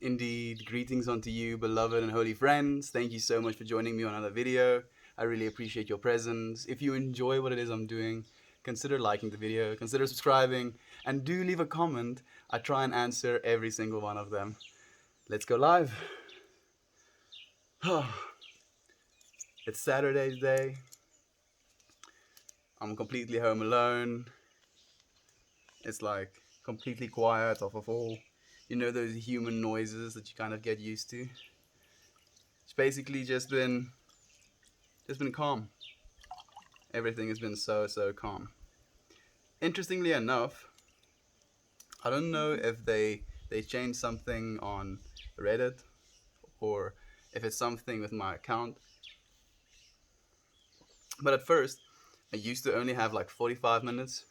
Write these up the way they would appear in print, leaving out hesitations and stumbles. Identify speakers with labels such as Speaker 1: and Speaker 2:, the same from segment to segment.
Speaker 1: Indeed, greetings unto you, beloved and holy friends. Thank you so much for joining me on another video. I really appreciate your presence. If you enjoy what it is I'm doing, consider liking the video, consider subscribing, and do leave a comment. I try and answer every single one of them. Let's go live. It's Saturday today. I'm completely home alone. It's like completely quiet off of all, those human noises that you kind of get used to. It's basically just been calm. Everything has been so calm. Interestingly enough, I don't know if they changed something on Reddit or if it's something with my account. But at first, I used to only have like 45 minutes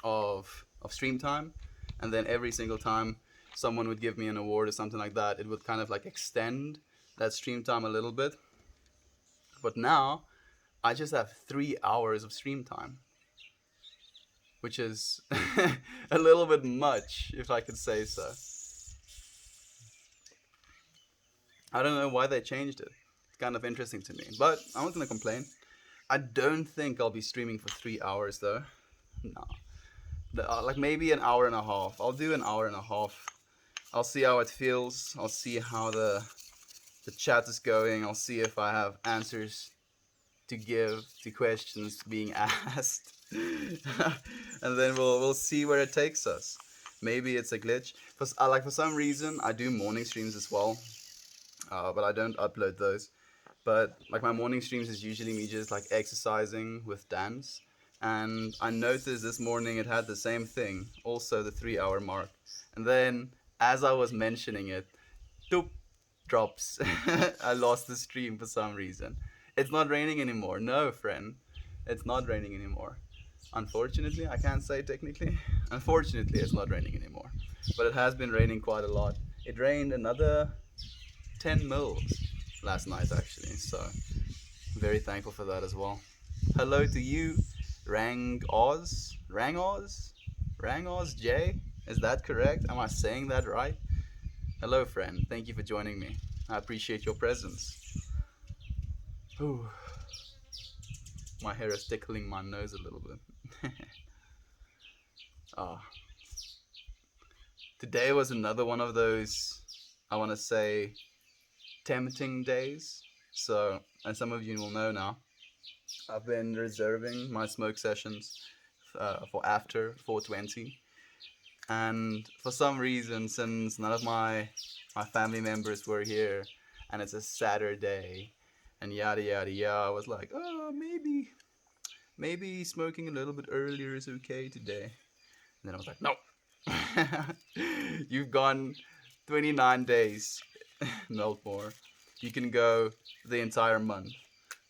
Speaker 1: of stream time, and then every single time someone would give me an award or something like that, it would kind of like extend that stream time a little bit. But now I just have 3 hours of stream time, which is a little bit much, if I could say so. I don't know why they changed it. It's kind of interesting to me, but I'm not gonna complain. I don't think I'll be streaming for 3 hours though. No, like maybe an hour and a half. I'll do an hour and a half. I'll see how it feels. I'll see how the chat is going. I'll see if I have answers to give to questions being asked, and then we'll see where it takes us. Maybe it's a glitch. For some reason, I do morning streams as well, but I don't upload those. But like my morning streams is usually me just like exercising with dance, and I noticed this morning it had the same thing, also the 3 hour mark, and then as I was mentioning it, doop, drops. I lost the stream for some reason. It's not raining anymore. No, friend. It's not raining anymore. Unfortunately, I can't say technically. Unfortunately, it's not raining anymore. But it has been raining quite a lot. It rained another 10 mils last night, actually. So, I'm very thankful for that as well. Hello to you, Rang Oz. Rang Oz? Rang Oz J? Is that correct? Am I saying that right? Hello, friend. Thank you for joining me. I appreciate your presence. Ooh. My hair is tickling my nose a little bit. Ah, today was another one of those, I want to say, tempting days. So, as some of you will know now, I've been reserving my smoke sessions for after 420. And for some reason, since none of my family members were here, and it's a Saturday, and yada yada yada, I was like, oh, maybe smoking a little bit earlier is okay today. And then I was like, no, you've gone 29 days, Meltmore. You can go the entire month.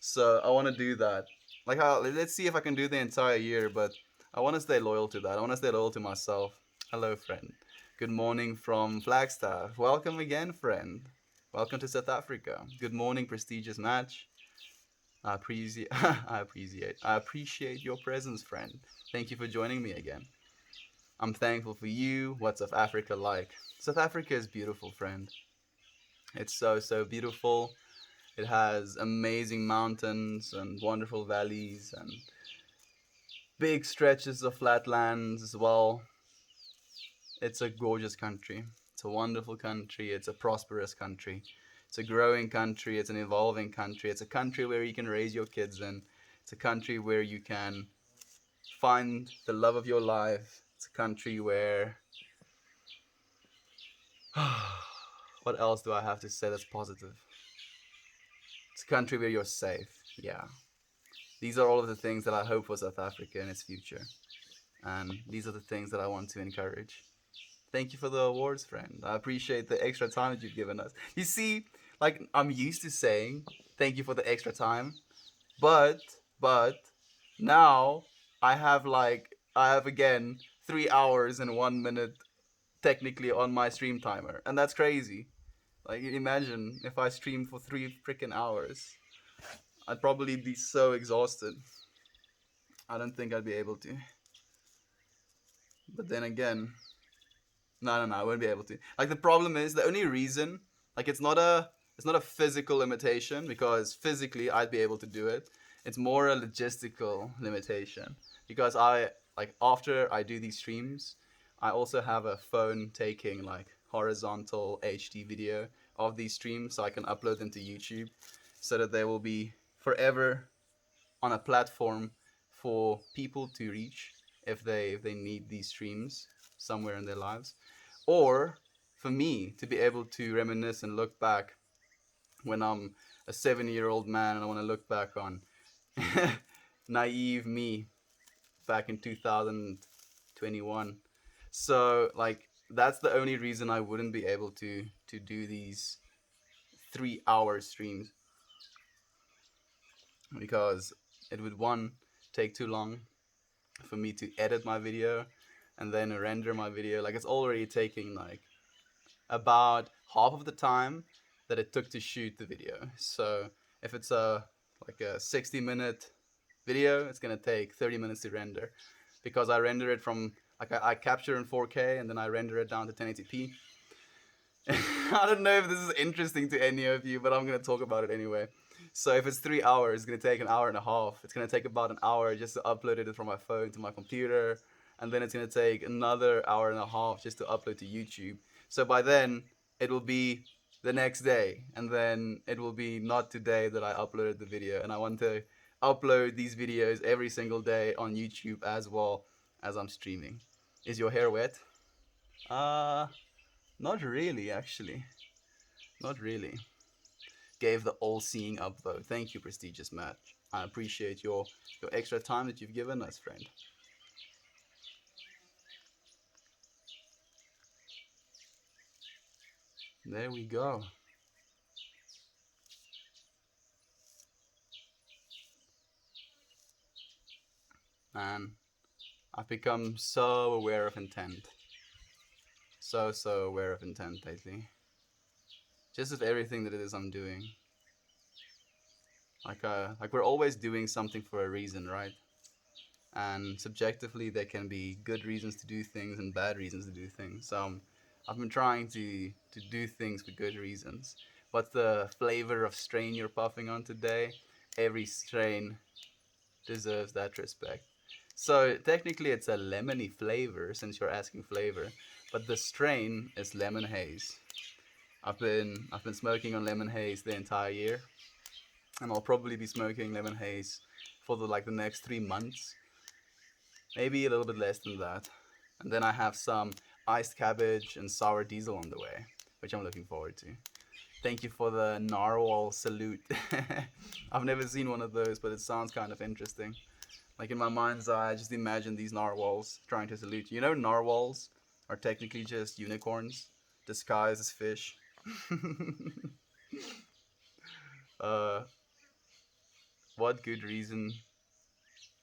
Speaker 1: So I want to do that. Let's see if I can do the entire year, but I want to stay loyal to that. I want to stay loyal to myself. Hello, friend. Good morning from Flagstaff. Welcome again, friend. Welcome to South Africa. Good morning, prestigious match. I appreciate, I appreciate your presence, friend. Thank you for joining me again. I'm thankful for you. What's South Africa like? South Africa is beautiful, friend. It's so beautiful. It has amazing mountains and wonderful valleys and big stretches of flatlands as well. It's a gorgeous country. It's a wonderful country. It's a prosperous country. It's a growing country. It's an evolving country. It's a country where you can raise your kids in. It's a country where you can find the love of your life. It's a country where what else do I have to say that's positive? It's a country where you're safe. Yeah. These are all of the things that I hope for South Africa in its future. And these are the things that I want to encourage. Thank you for the awards, friend. I appreciate the extra time that you've given us. You see, like I'm used to saying thank you for the extra time, but now I have again 3 hours and 1 minute technically on my stream timer, and that's crazy. Like imagine if I streamed for 3 freaking hours, I'd probably be so exhausted. I don't think I'd be able to. But then again, No, I won't be able to. Like the problem is the only reason, like it's not a physical limitation because physically I'd be able to do it. It's more a logistical limitation because I like after I do these streams, I also have a phone taking like horizontal HD video of these streams so I can upload them to YouTube so that they will be forever on a platform for people to reach if they need these streams somewhere in their lives, or for me to be able to reminisce and look back when I'm a 7-year-old man and I want to look back on naive me back in 2021. So like that's the only reason I wouldn't be able to do these 3 hour streams because it would one take too long for me to edit my video and then render my video. Like it's already taking like about half of the time that it took to shoot the video. So if it's a 60-minute video, it's gonna take 30 minutes to render because I render it from like I capture in 4K and then I render it down to 1080p. I don't know if this is interesting to any of you, but I'm gonna talk about it anyway. So if it's 3 hours, it's gonna take an hour and a half. It's gonna take about an hour just to upload it from my phone to my computer, and then it's gonna take another hour and a half just to upload to YouTube. So by then it will be the next day, and then it will be not today that I uploaded the video. And I want to upload these videos every single day on YouTube as well as I'm streaming. Is your hair wet? Uh, Not really, actually. Not really. Gave the all-seeing upvote. Thank you, prestigious Matt. I appreciate your extra time that you've given us, friend. There we go. Man, I've become so aware of intent. So aware of intent lately. Just with everything that it is I'm doing. Like we're always doing something for a reason, right? And subjectively there can be good reasons to do things and bad reasons to do things. I've been trying to do things for good reasons. What's the flavor of strain you're puffing on today? Every strain deserves that respect. So technically it's a lemony flavor since you're asking flavor, but the strain is lemon haze. I've been smoking on lemon haze the entire year, and I'll probably be smoking lemon haze for the next 3 months, maybe a little bit less than that. And then I have some iced cabbage and sour diesel on the way, which I'm looking forward to. Thank you for the narwhal salute. I've never seen one of those, but it sounds kind of interesting. Like in my mind's eye, I just imagine these narwhals trying to salute you. You know, narwhals are technically just unicorns disguised as fish. uh, what good reason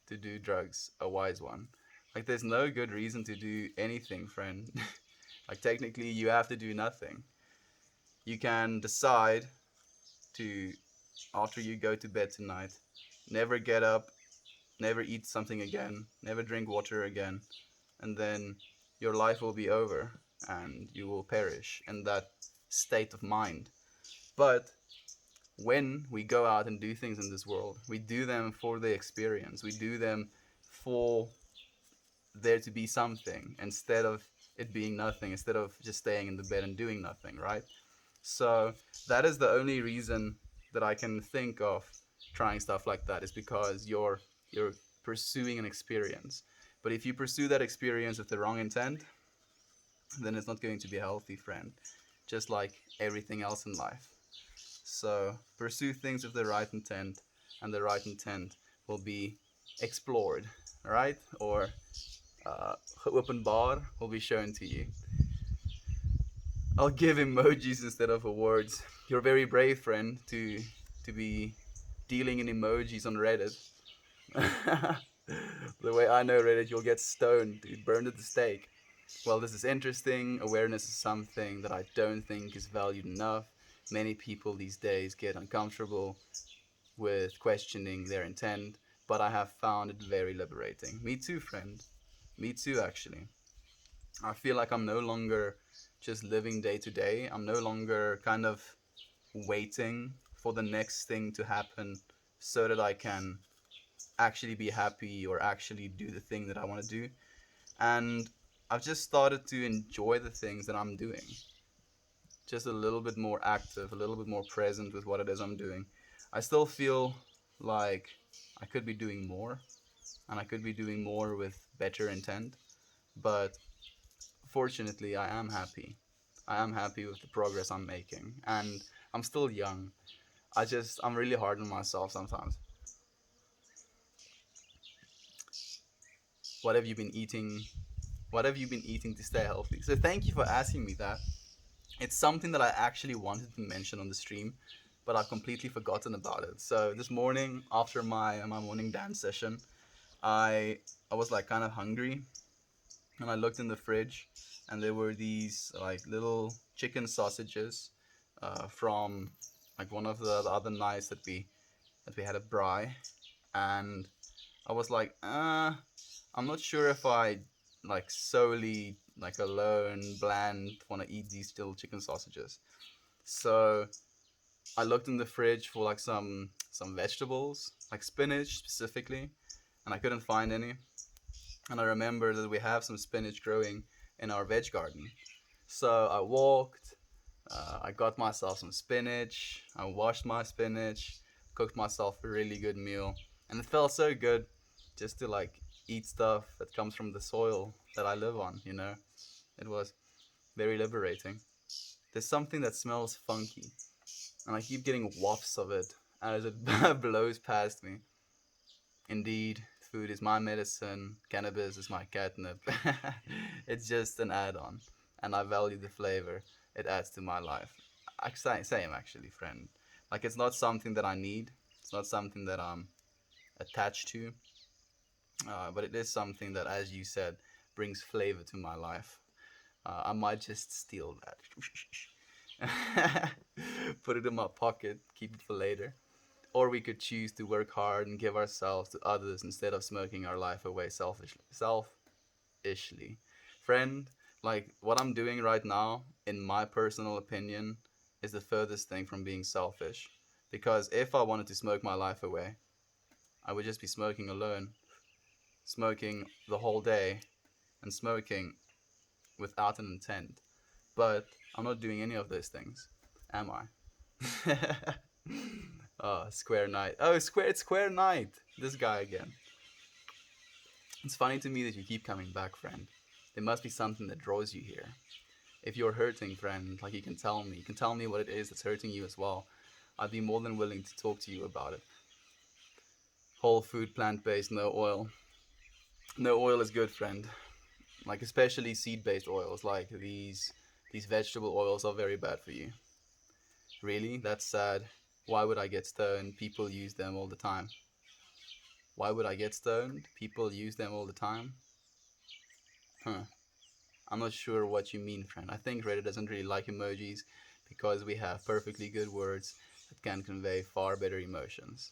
Speaker 1: to do drugs? A wise one. Like, there's no good reason to do anything, friend. Like, technically, you have to do nothing. You can decide to, after you go to bed tonight, never get up, never eat something again, never drink water again, and then your life will be over and you will perish in that state of mind. But when we go out and do things in this world, we do them for the experience. We do them for there to be something instead of it being nothing, instead of just staying in the bed and doing nothing, right? So that is the only reason that I can think of trying stuff like that, is because you're pursuing an experience. But if you pursue that experience with the wrong intent, then it's not going to be healthy, friend. Just like everything else in life. So pursue things with the right intent, and the right intent will be explored, right? Or open bar will be shown to you. I'll give emojis instead of words. You're very brave, friend, to be dealing in emojis on Reddit. The way I know Reddit, you'll get stoned, dude, burned at the stake. Well, this is interesting. Awareness is something that I don't think is valued enough. Many people these days get uncomfortable with questioning their intent, but I have found it very liberating. Me too, friend. Me too, actually. I feel like I'm no longer just living day to day. I'm no longer kind of waiting for the next thing to happen so that I can actually be happy or actually do the thing that I want to do. And I've just started to enjoy the things that I'm doing. Just a little bit more active, a little bit more present with what it is I'm doing. I still feel like I could be doing more, and I could be doing more with better intent, but fortunately, I am happy. I am happy with the progress I'm making, and I'm still young. I'm really hard on myself sometimes. What have you been eating? What have you been eating to stay healthy? So thank you for asking me that. It's something that I actually wanted to mention on the stream, but I've completely forgotten about it. So this morning, after my morning dance session, I I was like kind of hungry, and I looked in the fridge, and there were these like little chicken sausages from like one of the other nights that we had a braai, and I was like, I'm not sure if I like solely like alone bland want to eat these little chicken sausages. So I looked in the fridge for like some vegetables, like spinach specifically, and I couldn't find any. And I remember that we have some spinach growing in our veg garden. So I walked, I got myself some spinach, I washed my spinach, cooked myself a really good meal, and it felt so good just to like eat stuff that comes from the soil that I live on, you know? It was very liberating. There's something that smells funky, and I keep getting wafts of it as it blows past me. Indeed, food is my medicine, cannabis is my catnip. It's just an add on, and I value the flavor it adds to my life. Same actually, friend. Like, it's not something that I need, it's not something that I'm attached to, but it is something that, as you said, brings flavor to my life. I might just steal that. Put it in my pocket, keep it for later. Or we could choose to work hard and give ourselves to others instead of smoking our life away selfishly. Friend, like what I'm doing right now, in my personal opinion, is the furthest thing from being selfish. Because if I wanted to smoke my life away, I would just be smoking alone, smoking the whole day, and smoking without an intent. But I'm not doing any of those things, am I? Oh, Square Knight. Oh, it's Square Knight. This guy again. It's funny to me that you keep coming back, friend. There must be something that draws you here. If you're hurting, friend, like you can tell me. You can tell me what it is that's hurting you as well. I'd be more than willing to talk to you about it. Whole food, plant based, no oil. No oil is good, friend. Like especially seed based oils, like these vegetable oils are very bad for you. Really? That's sad. Why would I get stoned? People use them all the time. Why would I get stoned? People use them all the time. Huh. I'm not sure what you mean, friend. I think Reddit doesn't really like emojis because we have perfectly good words that can convey far better emotions.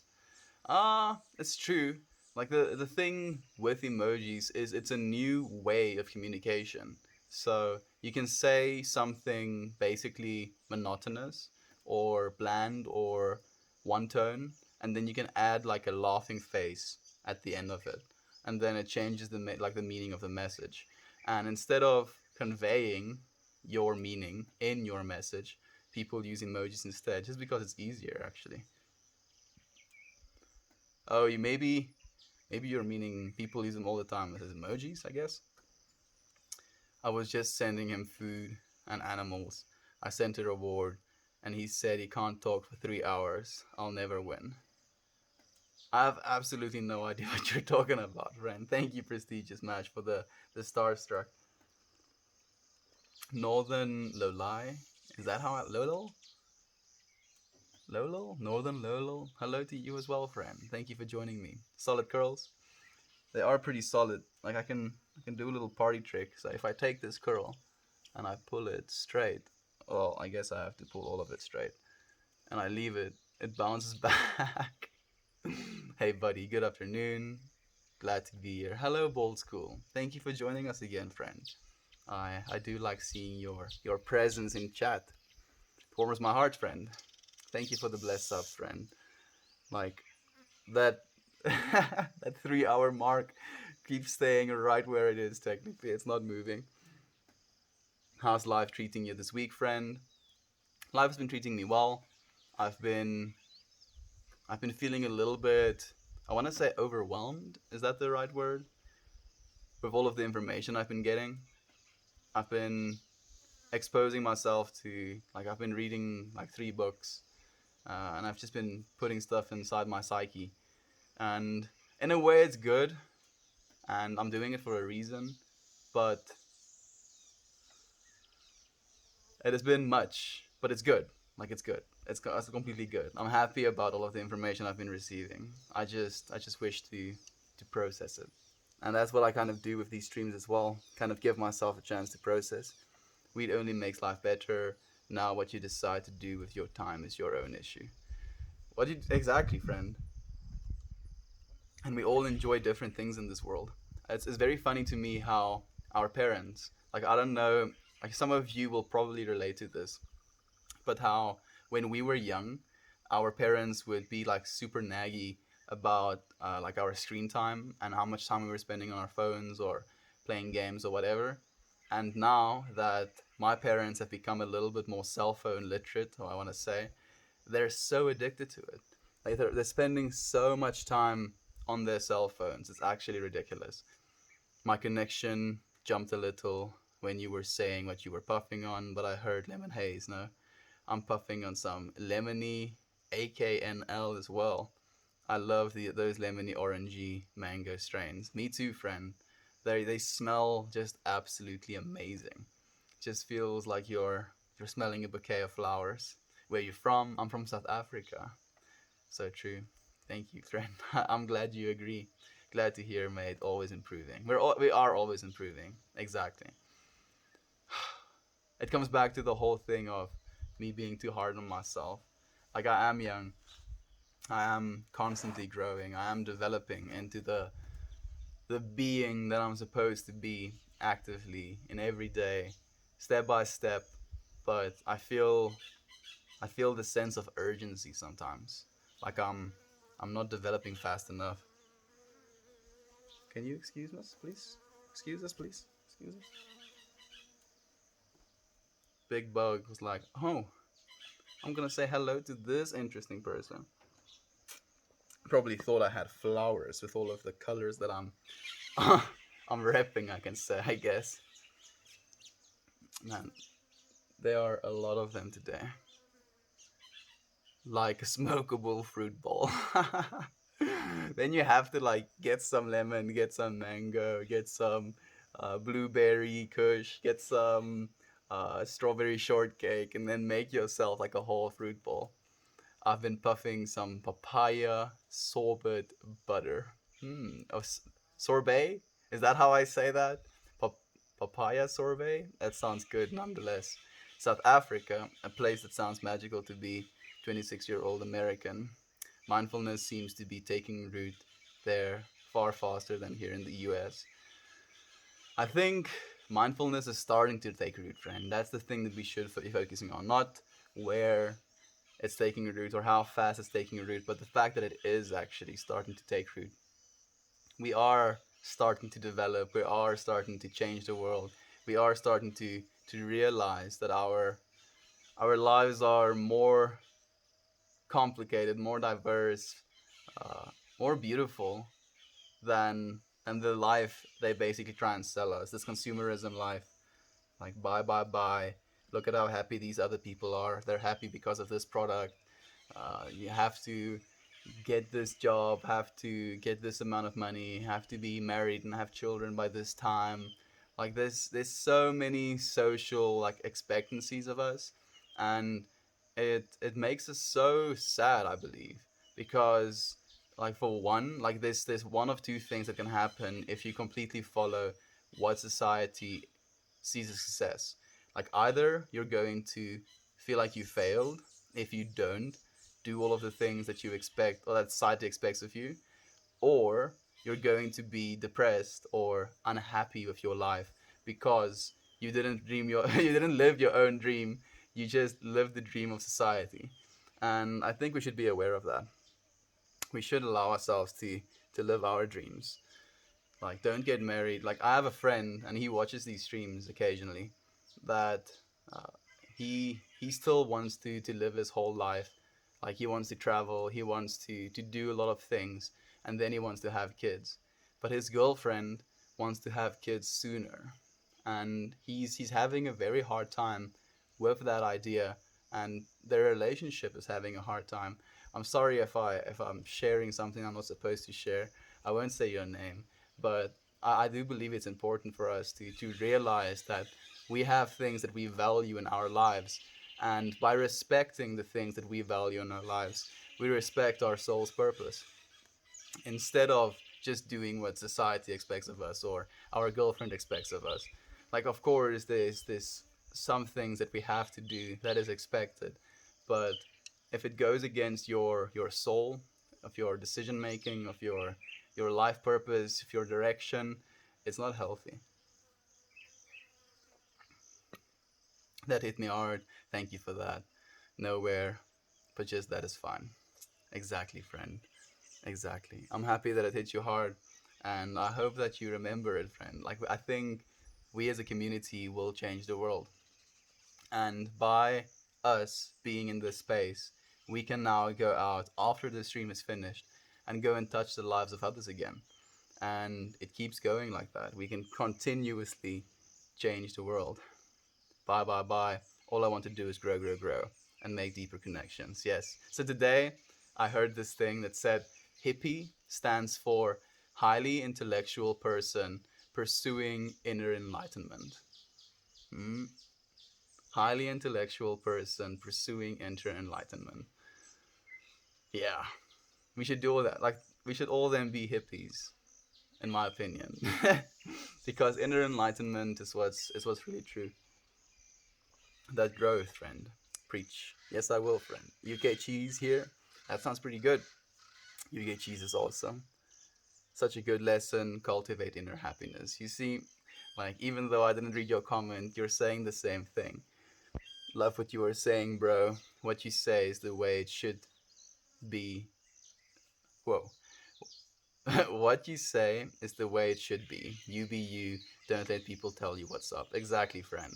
Speaker 1: It's true. Like the thing with emojis is it's a new way of communication. So you can say something basically monotonous or bland or one tone, and then you can add like a laughing face at the end of it, and then it changes like the meaning of the message. And instead of conveying your meaning in your message, people use emojis instead, just because it's easier actually. Oh, you maybe you're meaning people use them all the time as emojis, I guess. I was just sending him food and animals. I sent a reward, and he said he can't talk for 3 hours. I'll never win. I have absolutely no idea what you're talking about, friend. Thank you, Prestigious Match, for the starstruck. Northern Lolai? Is that how I. Lolo? Lolo? Northern Lolo? Hello to you as well, friend. Thank you for joining me. Solid curls? They are pretty solid. Like I can do a little party trick. So if I take this curl and I pull it straight, well, I guess I have to pull all of it straight, and I leave it, it bounces back. Hey buddy, good afternoon. Glad to be here. Hello, Bold School. Thank you for joining us again, friend. I do like seeing your presence in chat. It warms my heart, friend. Thank you for the bless up, friend. Like that that 3 hour mark keeps staying right where it is. Technically, it's not moving. How's life treating you this week, friend? Life has been treating me well. I've been I've been feeling a little bit. I want to say overwhelmed. Is that the right word? With all of the information I've been getting, I've been exposing myself to like I've been reading like 3 books, and I've just been putting stuff inside my psyche. And in a way, it's good, and I'm doing it for a reason. But it has been much, but it's good. Like it's good. It's completely good. I'm happy about all of the information I've been receiving. I just wish to process it, and that's what I kind of do with these streams as well. Kind of give myself a chance to process. Weed only makes life better. Now, what you decide to do with your time is your own issue. What you exactly, friend? And we all enjoy different things in this world. It's very funny to me how our parents, like I don't know, like some of you will probably relate to this, but how when we were young, our parents would be like super naggy about like our screen time and how much time we were spending on our phones or playing games or whatever. And now that my parents have become a little bit more cell phone literate, or I want to say, they're so addicted to it. Like they're spending so much time on their cell phones. It's actually ridiculous. My connection jumped a little when you were saying what you were puffing on, but I heard lemon haze. No, I'm puffing on some lemony AKNL as well. I love those lemony orangey mango strains. Me too, friend. They smell just absolutely amazing. Just feels like you're smelling a bouquet of flowers. Where you from? I'm from South Africa. So true. Thank you, friend. I'm glad you agree. Glad to hear, mate. Always improving. We are always improving. Exactly. It comes back to the whole thing of me being too hard on myself. Like I am young. I am constantly growing. I am developing into the being that I'm supposed to be actively in every day, step by step. But I feel the sense of urgency sometimes. Like I'm not developing fast enough. Can you excuse us, please? Excuse us, please. Excuse us. Big Bug was like, oh, I'm gonna say hello to this interesting person. Probably thought I had flowers with all of the colors that I'm repping. I can say, I guess. Man, there are a lot of them today. Like a smokable fruit ball. Then you have to like get some lemon, get some mango, get some blueberry kush, get some strawberry shortcake, and then make yourself like a whole fruit bowl. I've been puffing some papaya sorbet butter. Oh, sorbet? Is that how I say that? Pa- Papaya sorbet? That sounds good nonetheless. South Africa, a place that sounds magical to be 26-year-old American. Mindfulness seems to be taking root there far faster than here in the US. I think mindfulness is starting to take root, friend. That's the thing that we should be focusing on, not where it's taking root or how fast it's taking root, but the fact that it is actually starting to take root. We are starting to develop. We are starting to change the world. We are starting to realize that our lives are more complicated, more diverse, uh, more beautiful than the life they basically try and sell us. This consumerism life, like buy, buy, buy. Look at how happy these other people are. They're happy because of this product. You have to get this job, have to get this amount of money, have to be married and have children by this time. Like there's so many social like expectancies of us, and it makes us so sad, I believe, because like for one, like there's one of two things that can happen if you completely follow what society sees as success. Like either you're going to feel like you failed if you don't do all of the things that you expect or that society expects of you, or you're going to be depressed or unhappy with your life because You didn't dream your you didn't live your own dream. You just lived the dream of society. And I think we should be aware of that. We should allow ourselves to live our dreams. Like, don't get married. Like, I have a friend, and he watches these streams occasionally. That uh, he still wants to live his whole life. Like, he wants to travel. He wants to do a lot of things, and then he wants to have kids. But his girlfriend wants to have kids sooner, and he's having a very hard time with that idea, and their relationship is having a hard time. I'm sorry if I'm sharing something I'm not supposed to share. I won't say your name, but I do believe it's important for us to realize that we have things that we value in our lives, and by respecting the things that we value in our lives, we respect our soul's purpose instead of just doing what society expects of us or our girlfriend expects of us. Like, of course, there's this some things that we have to do that is expected, but if it goes against your soul, of your decision making, of your life purpose, of your direction, it's not healthy. That hit me hard. Thank you for that. Nowhere, but just that is fine. Exactly, friend. Exactly. I'm happy that it hit you hard, and I hope that you remember it, friend. Like, I think we as a community will change the world, and by us being in this space, we can now go out after the stream is finished and go and touch the lives of others again. And it keeps going like that. We can continuously change the world. Bye, bye, bye. All I want to do is grow, grow, grow, and make deeper connections. Yes. So today, I heard this thing that said hippie stands for highly intellectual person pursuing inner enlightenment. Hmm? Highly intellectual person pursuing inner enlightenment. Yeah. We should do all that. Like, we should all then be hippies, in my opinion. Because inner enlightenment is what's really true. That growth, friend. Preach. Yes, I will, friend. UK cheese here. That sounds pretty good. UK cheese is awesome. Such a good lesson. Cultivate inner happiness. You see, like, even though I didn't read your comment, you're saying the same thing. Love what you were saying, bro. What you say is the way it should be. Whoa. What you say is the way it should be. You be you. Don't let people tell you what's up. Exactly, friend.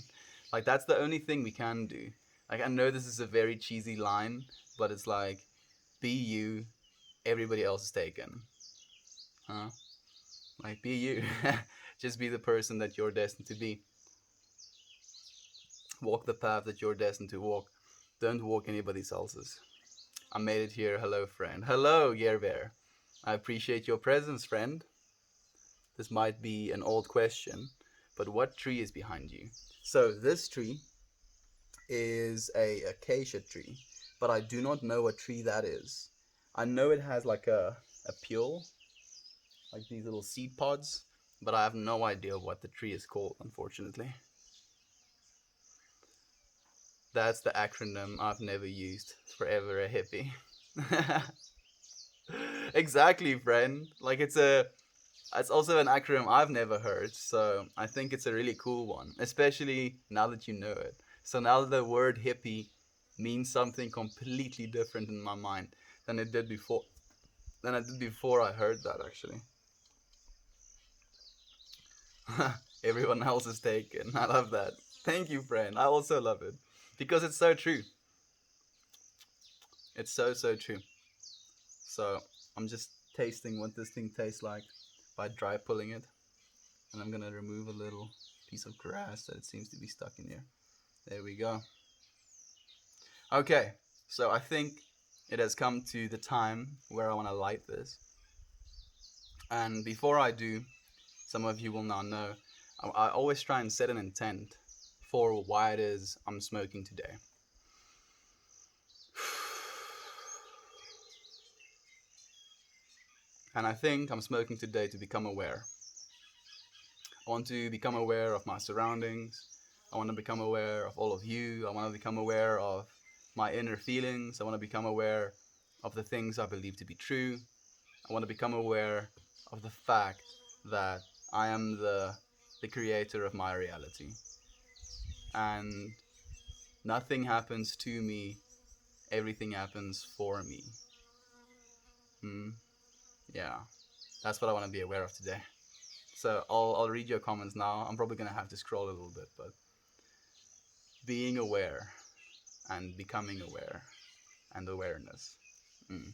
Speaker 1: Like, that's the only thing we can do. Like, I know this is a very cheesy line, but it's like, be you. Everybody else is taken. Huh? Like, be you. Just be the person that you're destined to be. Walk the path that you're destined to walk. Don't walk anybody else's. I made it here. Hello, friend. Hello, Yerbear. I appreciate your presence, friend. This might be an old question, but what tree is behind you? So this tree is a acacia tree, but I do not know what tree that is. I know it has like a pure, like these little seed pods, but I have no idea what the tree is called, unfortunately. That's the acronym I've never used. Forever a hippie. Exactly, friend. Like, it's also an acronym I've never heard, so I think it's a really cool one, especially now that you know it. So now the word hippie means something completely different in my mind than it did before. Than I did before I heard that, actually. Everyone else is taken. I love that. Thank you, friend. I also love it because it's so true. It's so so true. So I'm just tasting what this thing tastes like by dry pulling it, and I'm gonna remove a little piece of grass that it seems to be stuck in here. There we go. Okay, so I think it has come to the time where I want to light this. And before I do, some of you will now know, I always try and set an intent for why it is I'm smoking today. And I think I'm smoking today to become aware. I want to become aware of my surroundings. I want to become aware of all of you. I want to become aware of my inner feelings. I want to become aware of the things I believe to be true. I want to become aware of the fact that I am the creator of my reality. and nothing happens to me, everything happens for me. Hmm. Yeah, that's what I want to be aware of today. So I'll read your comments now. I'm probably gonna have to scroll a little bit, but being aware and becoming aware and awareness. Mm.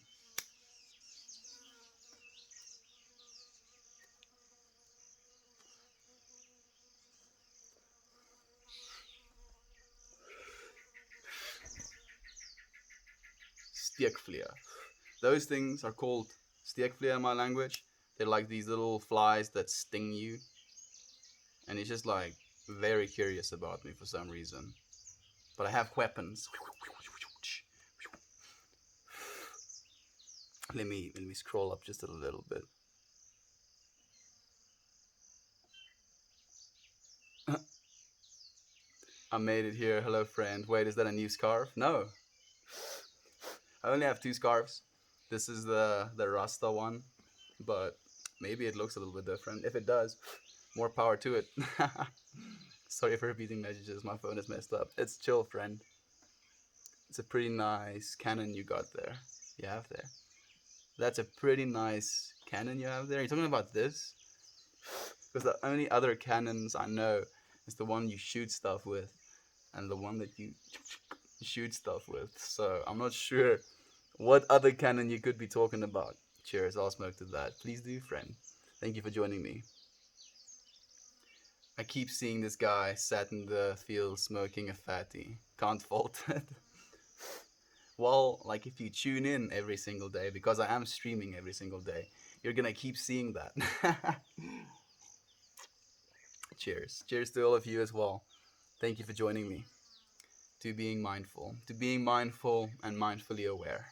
Speaker 1: Stiekvlier. Those things are called stiekvlier in my language. They're like these little flies that sting you, and it's just like very curious about me for some reason. But I have weapons. Let me scroll up just a little bit. I made it here. Hello, friend. Wait, is that a new scarf? No, I only have two scarves. This is the Rasta one, but maybe it looks a little bit different. If it does, more power to it. Sorry for repeating messages. My phone is messed up. It's chill, friend. It's a pretty nice cannon you got there. You have there. That's a pretty nice cannon you have there. You're talking about this? Because the only other cannons I know is the one you shoot stuff with, and the one that you shoot stuff with. So I'm not sure what other cannon you could be talking about. Cheers, I'll smoke to that. Please do, friend. Thank you for joining me. I keep seeing this guy sat in the field smoking a fatty. Can't fault it. Well, like if you tune in every single day, because I am streaming every single day, you're gonna keep seeing that. Cheers. Cheers to all of you as well. Thank you for joining me. To being mindful. To being mindful and mindfully aware.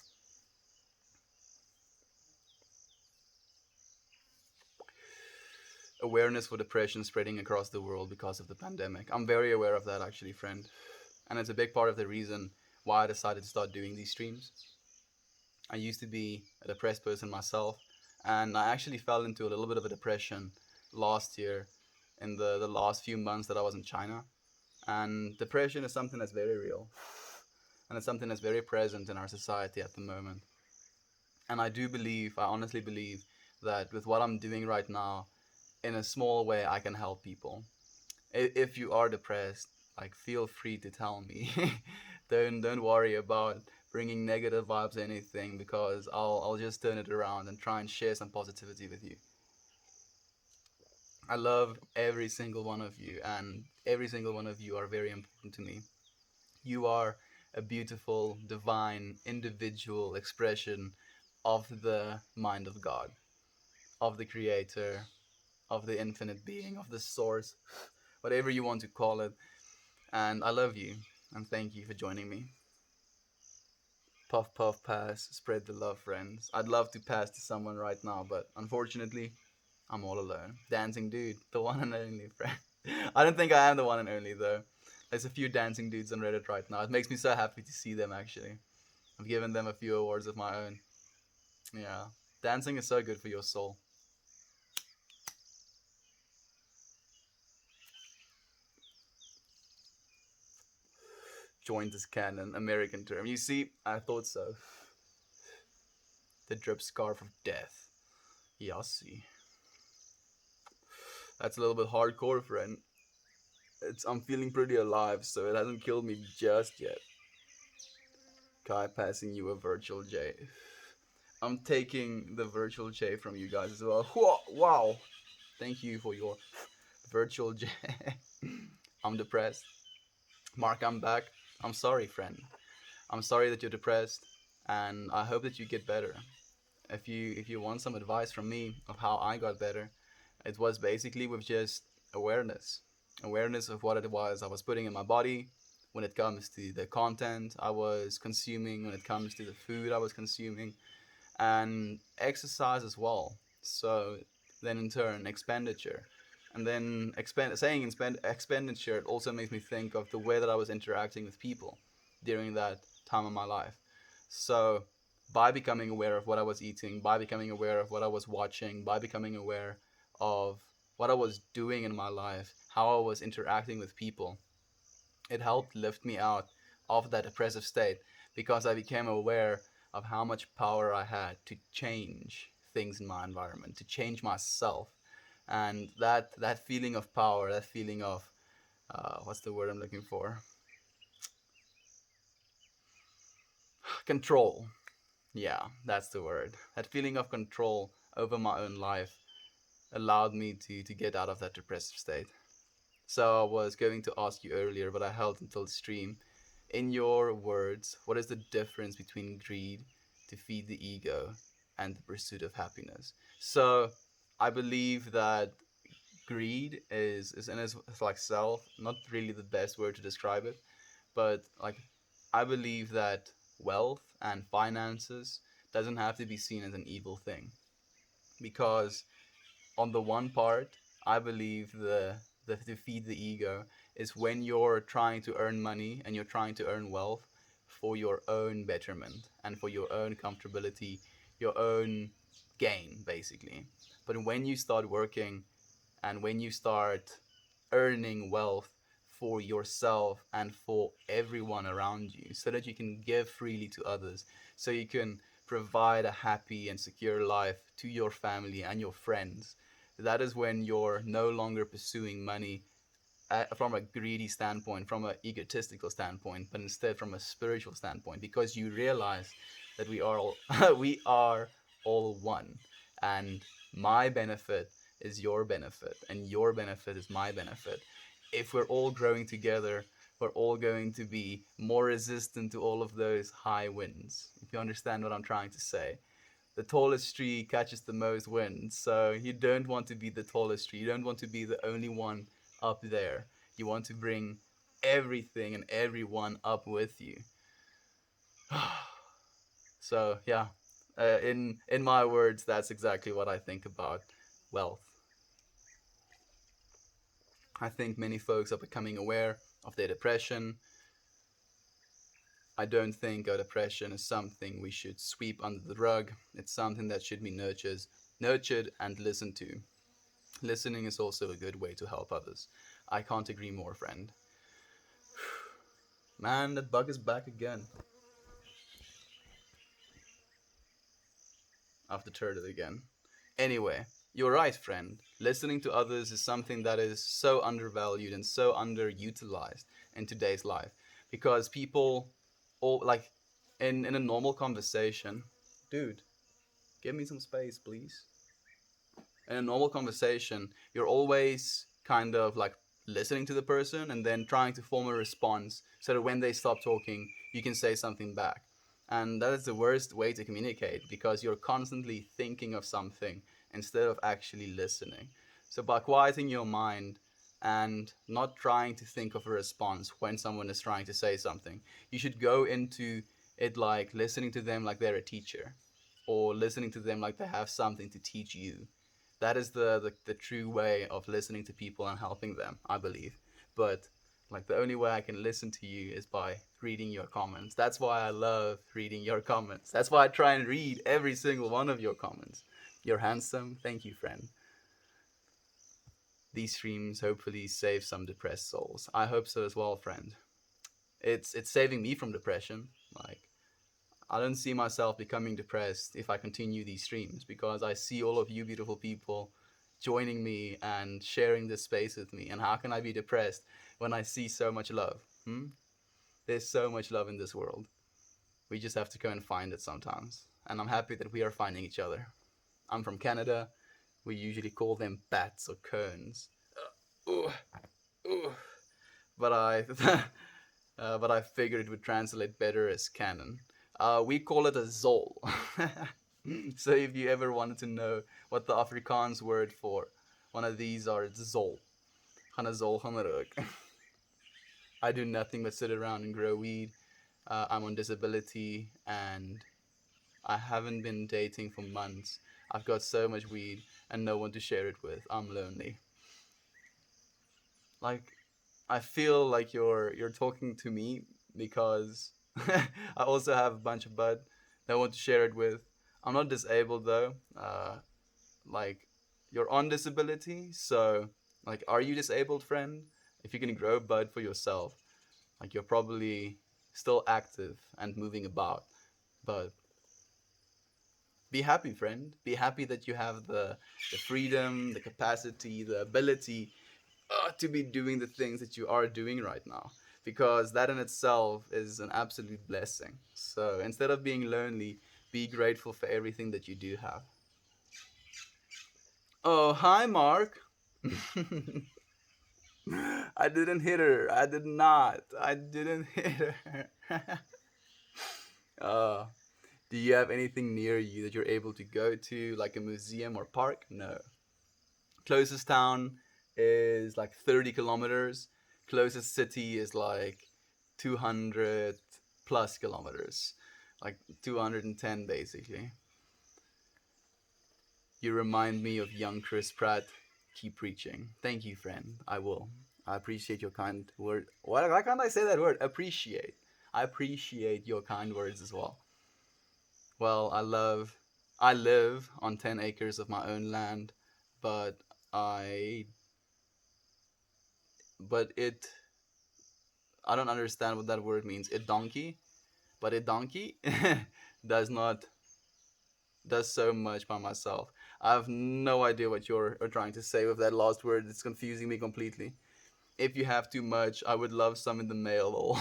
Speaker 1: Awareness for depression spreading across the world because of the pandemic. I'm very aware of that actually, friend. And it's a big part of the reason why I decided to start doing these streams. I used to be a depressed person myself, and I actually fell into a little bit of a depression last year in the last few months that I was in China. And depression is something that's very real, and it's something that's very present in our society at the moment. And I honestly believe that with what I'm doing right now, in a small way, I can help people. If you are depressed, like feel free to tell me. Don't worry about bringing negative vibes or anything, because I'll just turn it around and try and share some positivity with you. I love every single one of you, and every single one of you are very important to me. You are a beautiful, divine, individual expression of the mind of God, of the Creator, of the infinite being, of the source, whatever you want to call it. And I love you, and thank you for joining me. Puff, puff, pass, spread the love, friends. I'd love to pass to someone right now, but unfortunately, I'm all alone. Dancing dude, the one and only friend. I don't think I am the one and only, though. There's a few dancing dudes on Reddit right now. It makes me so happy to see them, actually. I've given them a few awards of my own. Yeah. Dancing is so good for your soul. Joint is canon, American term. You see, I thought so. The drip scarf of death. Yassi. That's a little bit hardcore, friend. I'm feeling pretty alive, so it hasn't killed me just yet. Kai passing you a virtual J. I'm taking the virtual J from you guys as well. Wow. Thank you for your virtual J. I'm depressed. Mark, I'm back. I'm sorry, friend. I'm sorry that you're depressed, and I hope that you get better. If you want some advice from me of how I got better, it was basically with just awareness. Awareness of what it was I was putting in my body when it comes to the content I was consuming, when it comes to the food I was consuming, and exercise as well. So then in turn, expenditure. And then expenditure, it also makes me think of the way that I was interacting with people during that time of my life. So by becoming aware of what I was eating, by becoming aware of what I was watching, by becoming aware of what I was doing in my life, how I was interacting with people, It helped lift me out of that depressive state because I became aware of how much power I had to change things in my environment, to change myself. And that feeling of power, that feeling of what's the word I'm looking for? Control. Yeah, that's the word. That feeling of control over my own life allowed me to get out of that depressive state. So I was going to ask you earlier, but I held until the stream. In your words, what is the difference between greed to feed the ego and the pursuit of happiness? So I believe that greed is in its like self not really the best word to describe it, but like I believe that wealth and finances doesn't have to be seen as an evil thing because on the one part, I believe the to feed the ego is when you're trying to earn money and you're trying to earn wealth for your own betterment and for your own comfortability, your own gain, basically. But when you start working and when you start earning wealth for yourself and for everyone around you so that you can give freely to others, so you can provide a happy and secure life to your family and your friends, that is when you're no longer pursuing money from a greedy standpoint, from an egotistical standpoint, but instead from a spiritual standpoint, because you realize that we are all we are all one, and my benefit is your benefit, and your benefit is my benefit. If we're all growing together, we're all going to be more resistant to all of those high winds. If you understand what I'm trying to say, the tallest tree catches the most wind. So you don't want to be the tallest tree. You don't want to be the only one up there. You want to bring everything and everyone up with you. So yeah, in my words, that's exactly what I think about wealth. I think many folks are becoming aware of their depression. I don't think our depression is something we should sweep under the rug. It's something that should be nurtured and listened to. Listening is also a good way to help others. I can't agree more, friend. Man, that bug is back again. After turtle again. Anyway, you're right, friend. Listening to others is something that is so undervalued and so underutilized in today's life because people all like in a normal conversation, dude, give me some space, please. In a normal conversation, you're always kind of like listening to the person and then trying to form a response so that when they stop talking, you can say something back. And that is the worst way to communicate because you're constantly thinking of something instead of actually listening. So, by quieting your mind and not trying to think of a response when someone is trying to say something, you should go into it like listening to them like they're a teacher or listening to them like they have something to teach you. That is the true way of listening to people and helping them, I believe. But like the only way I can listen to you is by reading your comments. That's why I love reading your comments. That's why I try and read every single one of your comments. You're handsome. Thank you, friend. These streams hopefully save some depressed souls. I hope so as well, friend. It's saving me from depression. Like I don't see myself becoming depressed if I continue these streams because I see all of you beautiful people joining me and sharing this space with me. And how can I be depressed when I see so much love? Hmm? There's so much love in this world. We just have to go and find it sometimes. And I'm happy that we are finding each other. I'm from Canada. We usually call them bats or cones. Ooh, ooh. But I, but I figured it would translate better as canon. We call it a zol. So if you ever wanted to know what the Afrikaans word for one of these are, it's zol. Gaan 'n zol gaan rook. I do nothing but sit around and grow weed. I'm on disability and I haven't been dating for months. I've got so much weed and no one to share it with. I'm lonely. Like, I feel like you're talking to me because I also have a bunch of bud that I want to share it with. I'm not disabled though. Like, you're on disability, so like, are you disabled, friend? If you can grow bud for yourself, Like you're probably still active and moving about, but be happy, friend. Be happy that you have the freedom, the capacity, the ability to be doing the things that you are doing right now. Because that in itself is an absolute blessing. So instead of being lonely, be grateful for everything that you do have. Oh, hi, Mark. I didn't hit her. I did not. I didn't hit her. uh, do you have anything near you that you're able to go to, like a museum or park? No. Closest town is like 30 kilometers. Closest city is like 200 plus kilometers. Like 210 basically. You remind me of young Chris Pratt. Keep preaching. Thank you, friend. I will. I appreciate your kind word. Why can't I say that word? Appreciate. I appreciate your kind words as well. Well, I live on 10 acres of my own land, but I, but I don't understand what that word means. A donkey, but a donkey does not does so much by myself. I have no idea what you're trying to say with that last word. It's confusing me completely. If you have too much, I would love some in the mail.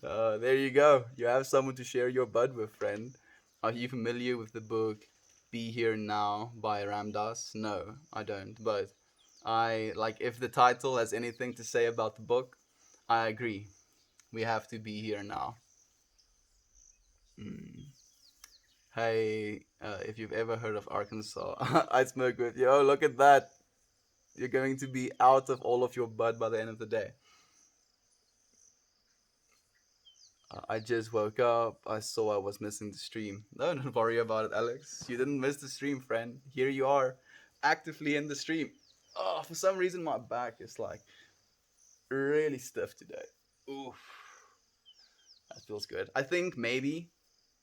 Speaker 1: There you go. You have someone to share your bud with, friend. Are you familiar with the book Be Here Now by Ram Dass? No, I don't. But I like if the title has anything to say about the book, I agree. We have to be here now. Mm. Hey, if you've ever heard of Arkansas, I smoke with you. Oh, look at that. You're going to be out of all of your bud by the end of the day. I just woke up. I saw I was missing the stream. No, don't worry about it, Alex. You didn't miss the stream, friend. Here you are, actively in the stream. Oh, for some reason my back is like really stiff today. Oof, that feels good. I think maybe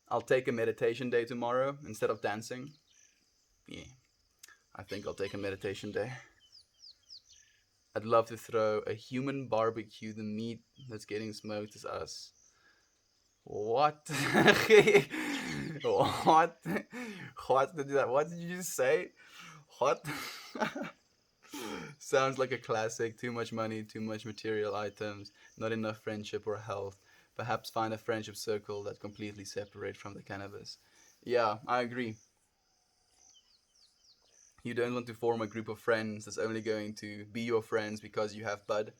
Speaker 1: I'll take a meditation day tomorrow instead of dancing. Yeah, I think I'll take a meditation day. I'd love to throw a human barbecue. The meat that's getting smoked is us. What? What? What did you just say? What? Sounds like a classic. Too much money, too much material items, not enough friendship or health. Perhaps find a friendship circle that completely separate from the cannabis. Yeah, I agree. You don't want to form a group of friends that's only going to be your friends because you have bud.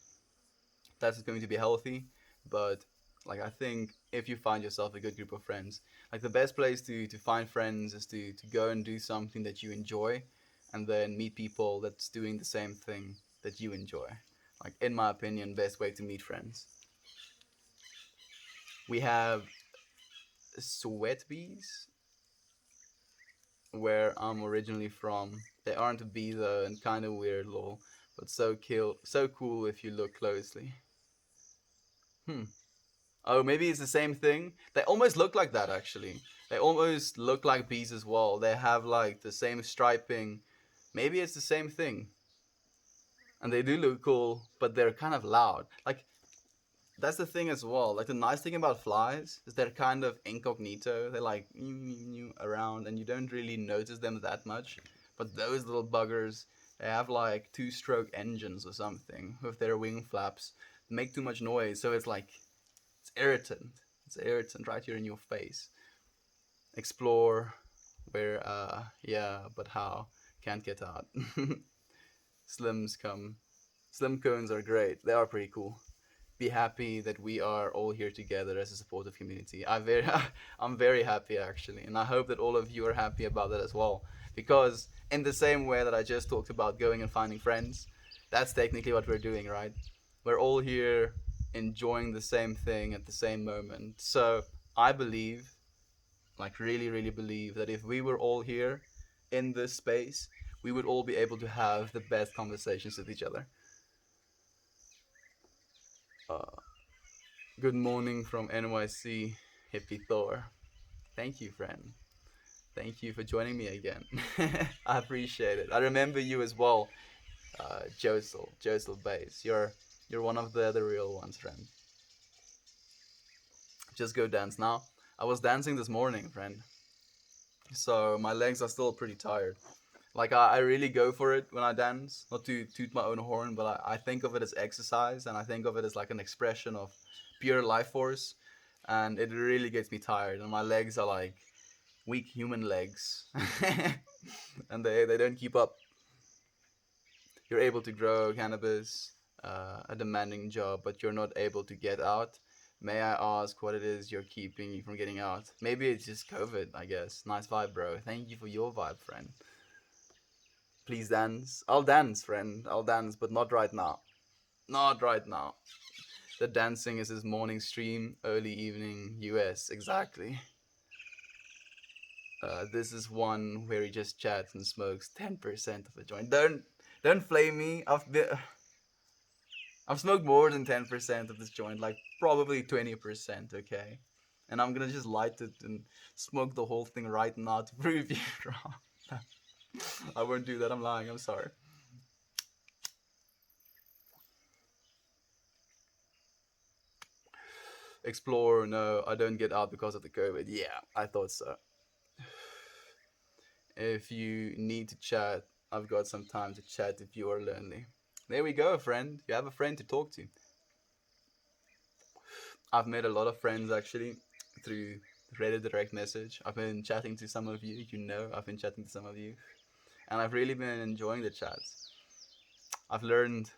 Speaker 1: That's going to be healthy. But like I think if you find yourself a good group of friends, like the best place to find friends is to go and do something that you enjoy and then meet people that's doing the same thing that you enjoy. Like in my opinion, best way to meet friends. We have sweat bees where I'm originally from. They aren't a bee though and kinda weird lol. But so cool if you look closely. Hmm. Oh, maybe it's the same thing. They almost look like that actually. They almost look like bees as well. They have like the same striping. Maybe it's the same thing. And they do look cool, but they're kind of loud. Like that's the thing as well. Like the nice thing about flies is they're kind of incognito. They're like around, and you don't really notice them that much. But those little buggers, they have like two-stroke engines or something with their wing flaps. They make too much noise, so it's like it's irritant. It's irritant right here in your face. Explore where yeah, but how? Can't get out. Slims come. Slim cones are great. They are pretty cool. Be happy that we are all here together as a supportive community. I'm very happy actually, and I hope that all of you are happy about that as well. Because in the same way that I just talked about going and finding friends, that's technically what we're doing, right? We're all here enjoying the same thing at the same moment. So I believe, like really, really believe that if we were all here in this space, we would all be able to have the best conversations with each other. Uh, Good morning from NYC, Hippie Thor. Thank you, friend. Thank you for joining me again. I appreciate it. I remember you as well, Josel Bass. You're one of the real ones, friend. Just go dance now. I was dancing this morning, friend. So my legs are still pretty tired. Like I really go for it when I dance. Not to toot my own horn, but I think of it as exercise, and I think of it as like an expression of pure life force. And it really gets me tired, and my legs are like weak human legs, and they don't keep up. You're able to grow cannabis, a demanding job, but you're not able to get out. May I ask what it is you're keeping you from getting out? Maybe it's just COVID, I guess. Nice vibe, bro. Thank you for your vibe, friend. Please dance. I'll dance, friend. I'll dance, but not right now. Not right now. The dancing is his morning stream, early evening US. Exactly. This is one where he just chats and smokes 10% of the joint. Don't flame me. I've smoked more than 10% of this joint, like probably 20%. Okay, and I'm gonna just light it and smoke the whole thing right now to prove you wrong. I won't do that. I'm lying. I'm sorry. Explore. No, I don't get out because of the COVID. Yeah, I thought so. If you need to chat, I've got some time to chat if you are lonely. There we go, friend. You have a friend to talk to. I've made a lot of friends actually through Reddit direct message. I've been chatting to some of you. You know, I've been chatting to some of you, and I've really been enjoying the chats. I've learned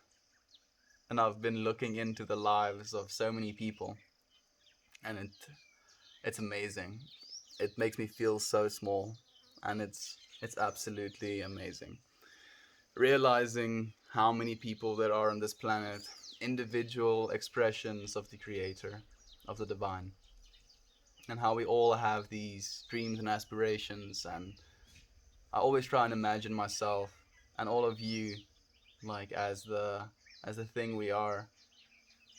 Speaker 1: and I've been looking into the lives of so many people, and it's amazing. It makes me feel so small, and it's absolutely amazing. Realizing how many people there are on this planet, individual expressions of the Creator, of the Divine, and how we all have these dreams and aspirations. And I always try and imagine myself and all of you like as the thing we are,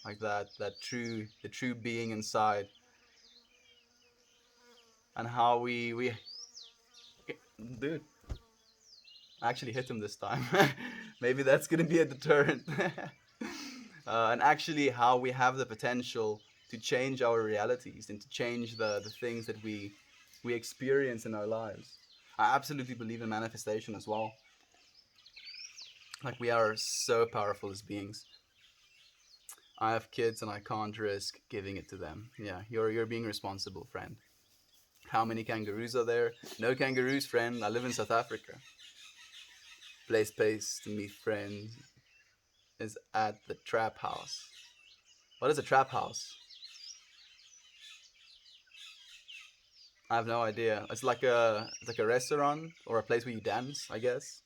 Speaker 1: like that true the true being inside, and how we dude, I actually hit him this time. Maybe that's gonna be a deterrent. And actually, how we have the potential to change our realities and to change the things that we experience in our lives. I absolutely believe in manifestation as well. Like we are so powerful as beings. I have kids and I can't risk giving it to them. Yeah, you're being responsible, friend. How many kangaroos are there? No kangaroos, friend. I live in South Africa. Place to meet friends is at the trap house. What is a trap house? I have no idea. It's like a restaurant or a place where you dance, I guess.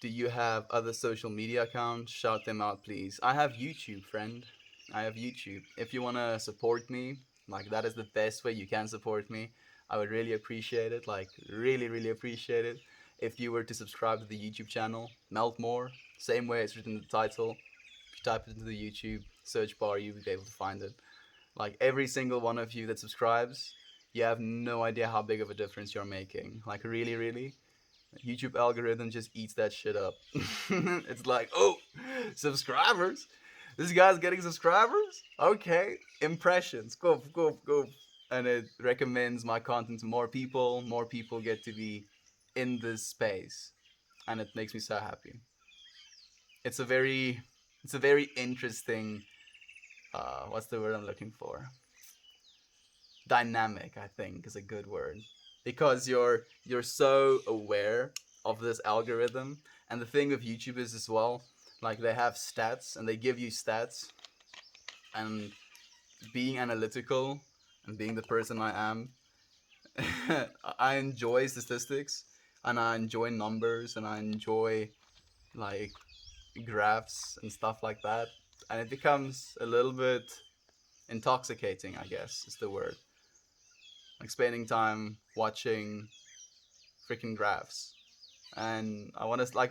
Speaker 1: Do you have other social media accounts? Shout them out, please. I have YouTube, friend. I have YouTube. If you wanna support me, like that is the best way you can support me. I would really appreciate it. Like really appreciate it. If you were to subscribe to the YouTube channel, Meltmore, same way it's written in the title. If you type it into the YouTube search bar, you'll be able to find it. Like every single one of you that subscribes, you have no idea how big of a difference you're making. Like really. YouTube algorithm just eats that shit up. It's like, oh, subscribers. This guy's getting subscribers. Okay, impressions. Go. And it recommends my content to more people. More people get to be in this space, and it makes me so happy. It's a very, it's a very interesting. What's the word I'm looking for? Dynamic, I think, is a good word, because you're so aware of this algorithm. And the thing with YouTube is as well, like they have stats and they give you stats, and being analytical and being the person I am, I enjoy statistics and I enjoy numbers and I enjoy like graphs and stuff like that, and it becomes a little bit intoxicating, I guess is the word. Like spending time watching freaking graphs. And I want to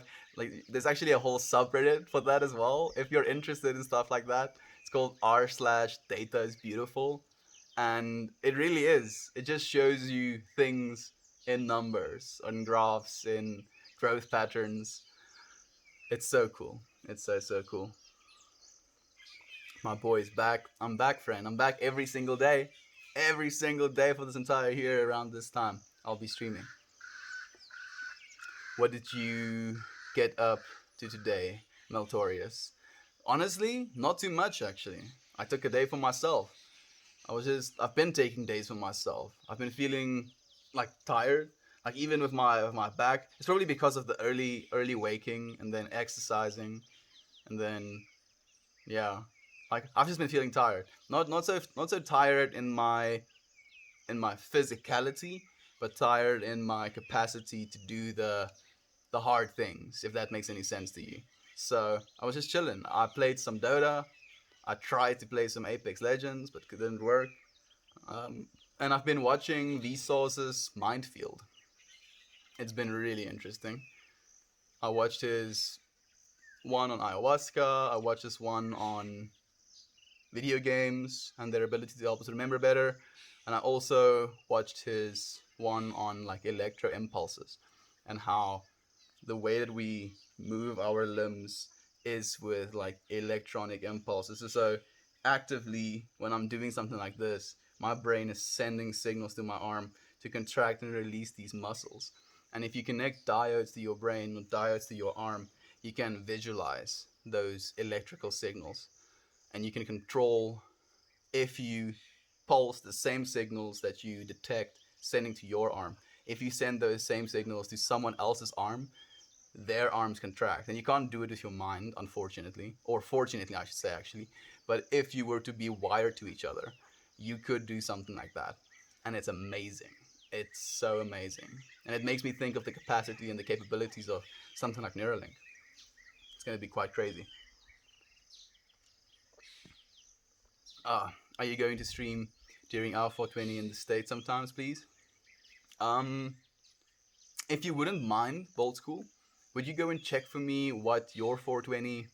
Speaker 1: there's actually a whole subreddit for that as well. If you're interested in stuff like that, it's called r/data is beautiful, and it really is. It just shows you things in numbers, on graphs, in growth patterns, It's so cool. It's so cool. My boy's back. I'm back, friend. I'm back every single day. Every single day for this entire year around this time. I'll be streaming. What did you get up to today, Meltorius? Honestly, not too much actually. I took a day for myself. I've been taking days for myself. I've been feeling like tired. Like even with my back. It's probably because of the early waking and then exercising and then yeah. Like I've just been feeling tired. Not so tired in my physicality, but tired in my capacity to do the hard things, if that makes any sense to you. So I was just chilling. I played some Dota. I tried to play some Apex Legends, but it didn't work. Um, and I've been watching Vsauce's Mindfield. It's been really interesting. I watched his one on ayahuasca. I watched this one on video games and their ability to help us remember better. And I also watched his one on like electro impulses and how the way that we move our limbs is with like electronic impulses. So actively, when I'm doing something like this, my brain is sending signals to my arm to contract and release these muscles. And if you connect diodes to your brain or diodes to your arm, you can visualize those electrical signals and you can control if you pulse the same signals that you detect sending to your arm. If you send those same signals to someone else's arm, their arms contract. And you can't do it with your mind, unfortunately, or fortunately, I should say, actually. But if you were to be wired to each other, you could do something like that. And it's amazing. It's so amazing. And it makes me think of the capacity and the capabilities of something like Neuralink. It's going to be quite crazy. Are you going to stream during our 420 in the States sometimes, please? Um, if you wouldn't mind, Bold School, would you go and check for me what your 420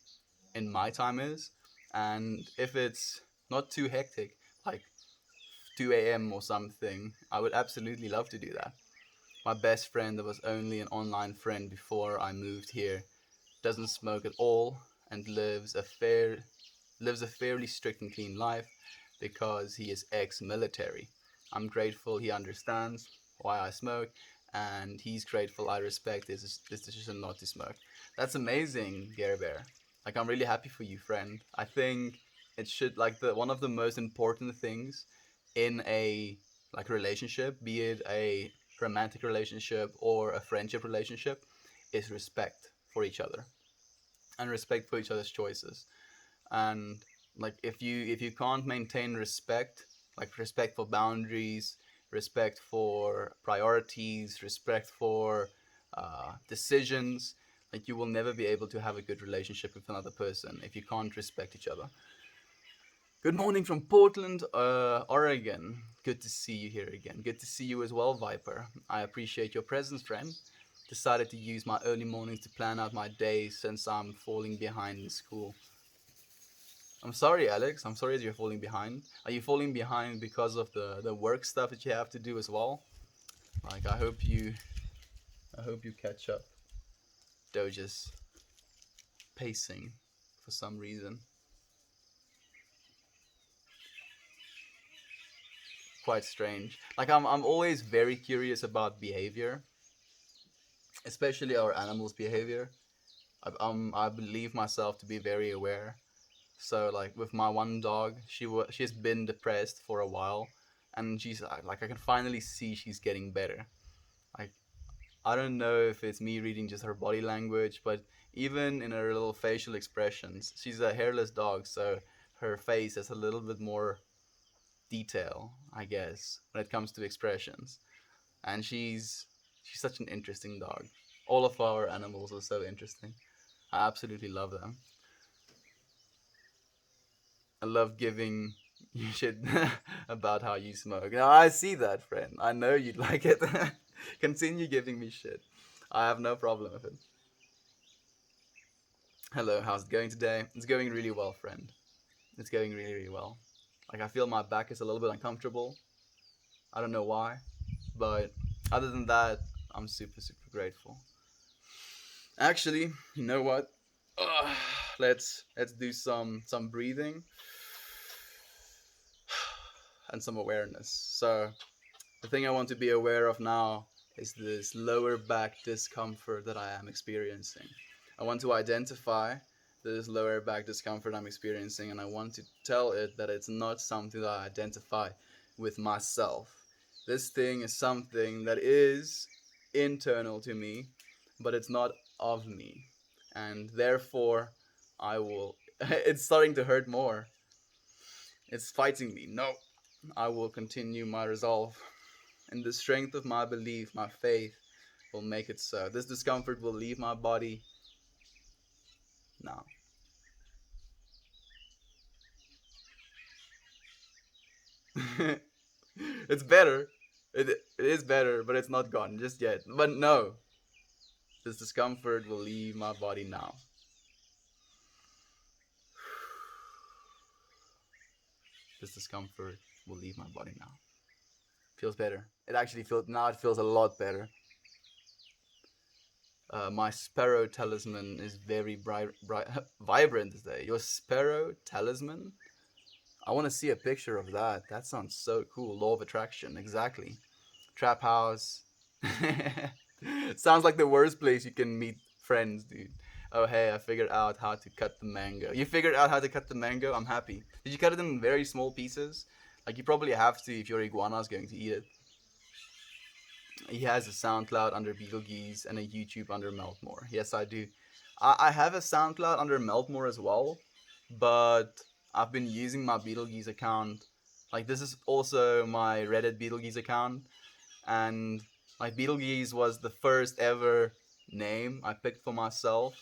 Speaker 1: in my time is? And if it's not too hectic, like 2 a.m. or something, I would absolutely love to do that. My best friend, that was only an online friend before I moved here, doesn't smoke at all and lives a fairly strict and clean life because he is ex-military. I'm grateful he understands why I smoke, and he's grateful I respect his decision not to smoke. That's amazing, Gary Bear. Like I'm really happy for you, friend. I think it should like the one of the most important things in a like relationship, be it a romantic relationship or a friendship relationship, is respect for each other and respect for each other's choices. And like if you can't maintain respect, like respect for boundaries, respect for priorities, respect for decisions, like you will never be able to have a good relationship with another person if you can't respect each other. Good morning from Portland, Oregon. Good to see you here again. Good to see you as well, Viper. I appreciate your presence, friend. Decided to use my early mornings to plan out my day since I'm falling behind in school. I'm sorry, Alex. I'm sorry that you're falling behind. Are you falling behind because of the work stuff that you have to do as well? Like I hope you catch up. Doja's pacing for some reason. Quite strange. Like I'm always very curious about behavior, especially our animals' behavior. I believe myself to be very aware. So like with my one dog, she's been depressed for a while, and she's like I can finally see she's getting better. Like I don't know if it's me reading just her body language, but even in her little facial expressions, she's a hairless dog, so her face has a little bit more detail, I guess, when it comes to expressions. And she's such an interesting dog. All of our animals are so interesting. I absolutely love them. I love giving you shit about how you smoke. Now I see that, friend. I know you'd like it. Continue giving me shit. I have no problem with it. Hello, how's it going today? It's going really well, friend. It's going really, really well. Like I feel my back is a little bit uncomfortable. I don't know why, but other than that, I'm super, super grateful. Actually, you know what? Uh, let's do some breathing and some awareness. So the thing I want to be aware of now is this lower back discomfort that I am experiencing. I want to identify this lower back discomfort I'm experiencing, and I want to tell it that it's not something that I identify with myself. This thing is something that is internal to me, but it's not of me. And therefore, I will. It's starting to hurt more. It's fighting me. No, I will continue my resolve. And the strength of my belief, my faith, will make it so. This discomfort will leave my body now. It's better. It is better, but it's not gone just yet. But no, this discomfort will leave my body now. This discomfort will leave my body now. Feels better. It actually feels now. It feels a lot better. My sparrow talisman is very vibrant today. Your sparrow talisman? I want to see a picture of that. That sounds so cool. Law of attraction, exactly. Trap house. Sounds like the worst place you can meet friends, dude. Oh, hey, I figured out how to cut the mango. You figured out how to cut the mango? I'm happy. Did you cut it in very small pieces? Like, you probably have to if your iguana is going to eat it. He has a SoundCloud under Beetlegeese and a YouTube under Meltmore. Yes, I do. I have a SoundCloud under Meltmore as well, but I've been using my Beetlegeese account. Like, this is also my Reddit Beetlegeese account, and like Beetlegeese was the first ever name I picked for myself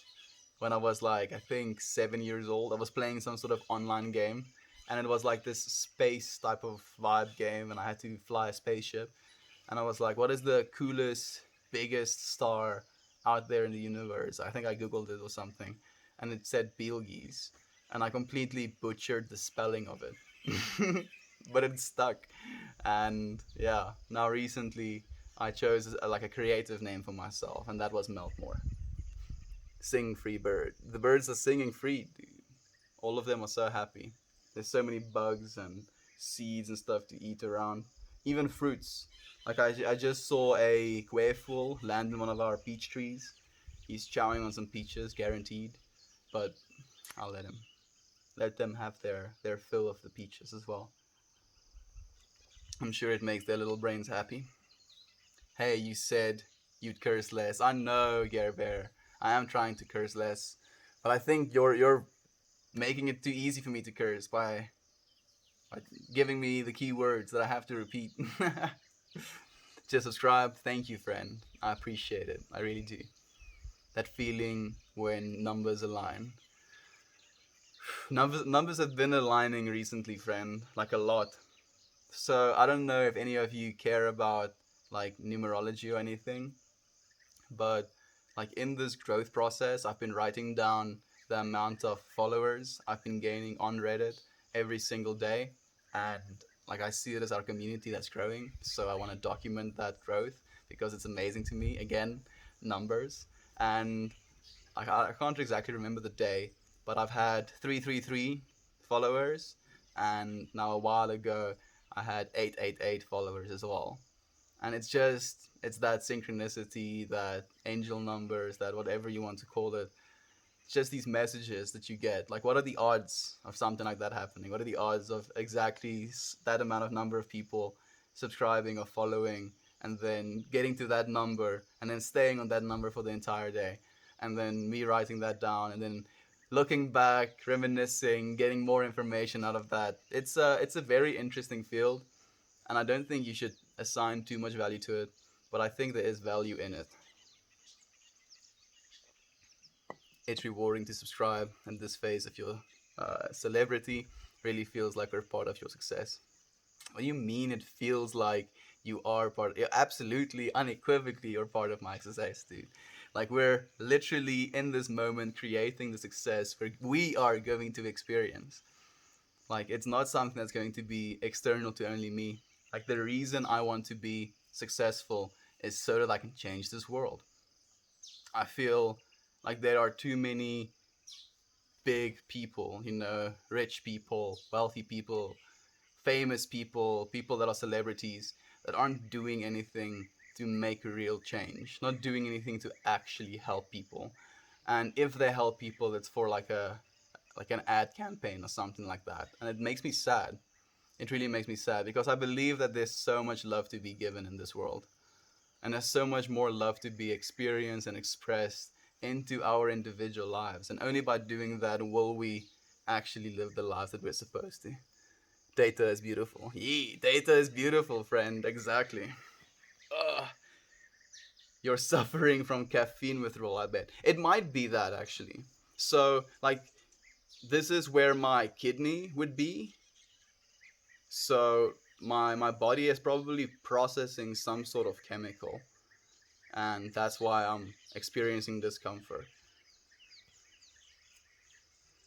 Speaker 1: when I was like I think 7 years old. I was playing some sort of online game, and it was like this space type of vibe game, and I had to fly a spaceship, and I was like, what is the coolest, biggest star out there in the universe? I think I googled it or something, and it said Betelgeuse, and I completely butchered the spelling of it, but it stuck. And yeah, now recently I chose like a creative name for myself, and that was Meltmore. Sing free bird. The birds are singing free, dude. All of them are so happy. There's so many bugs and seeds and stuff to eat around. Even fruits. Like I just saw a quail land in one of our peach trees. He's chowing on some peaches, guaranteed. But I'll let him. Let them have their fill of the peaches as well. I'm sure it makes their little brains happy. Hey, you said you'd curse less. I know, Gare Bear. I am trying to curse less, but I think you're making it too easy for me to curse by giving me the key words that I have to repeat. Just subscribe. Thank you, friend. I appreciate it. I really do. That feeling when numbers align. Numbers have been aligning recently, friend. Like a lot. So I don't know if any of you care about like numerology or anything, but like in this growth process, I've been writing down the amount of followers I've been gaining on Reddit every single day, and like I see it as our community that's growing, so I want to document that growth because it's amazing to me. Again, numbers. And I can't exactly remember the day, but I've had 333 followers, and now a while ago I had 888 followers as well. And it's that synchronicity, that angel numbers, that whatever you want to call it. It's just these messages that you get. Like, what are the odds of something like that happening? What are the odds of exactly that amount of number of people subscribing or following, and then getting to that number, and then staying on that number for the entire day, and then me writing that down, and then looking back, reminiscing, getting more information out of that. It's a very interesting field, and I don't think you should assign too much value to it, but I think there is value in it. It's rewarding to subscribe, and this phase of your celebrity really feels like we're part of your success. What do you mean it feels like you are part? You're absolutely, unequivocally, you're part of my success, dude. Like we're literally in this moment creating the success we are going to experience. Like it's not something that's going to be external to only me. Like the reason I want to be successful is so that I can change this world. I feel like there are too many big people, rich people, wealthy people, famous people, people that are celebrities that aren't doing anything to make a real change, not doing anything to actually help people. And if they help people, it's for like an ad campaign or something like that. And it makes me sad. It really makes me sad because I believe that there's so much love to be given in this world. And there's so much more love to be experienced and expressed into our individual lives. And only by doing that will we actually live the lives that we're supposed to. Data is beautiful. Yee, data is beautiful, friend. Exactly. Ugh. You're suffering from caffeine withdrawal, I bet. It might be that, actually. So, like, this is where my kidney would be. So, my body is probably processing some sort of chemical. And that's why I'm experiencing discomfort.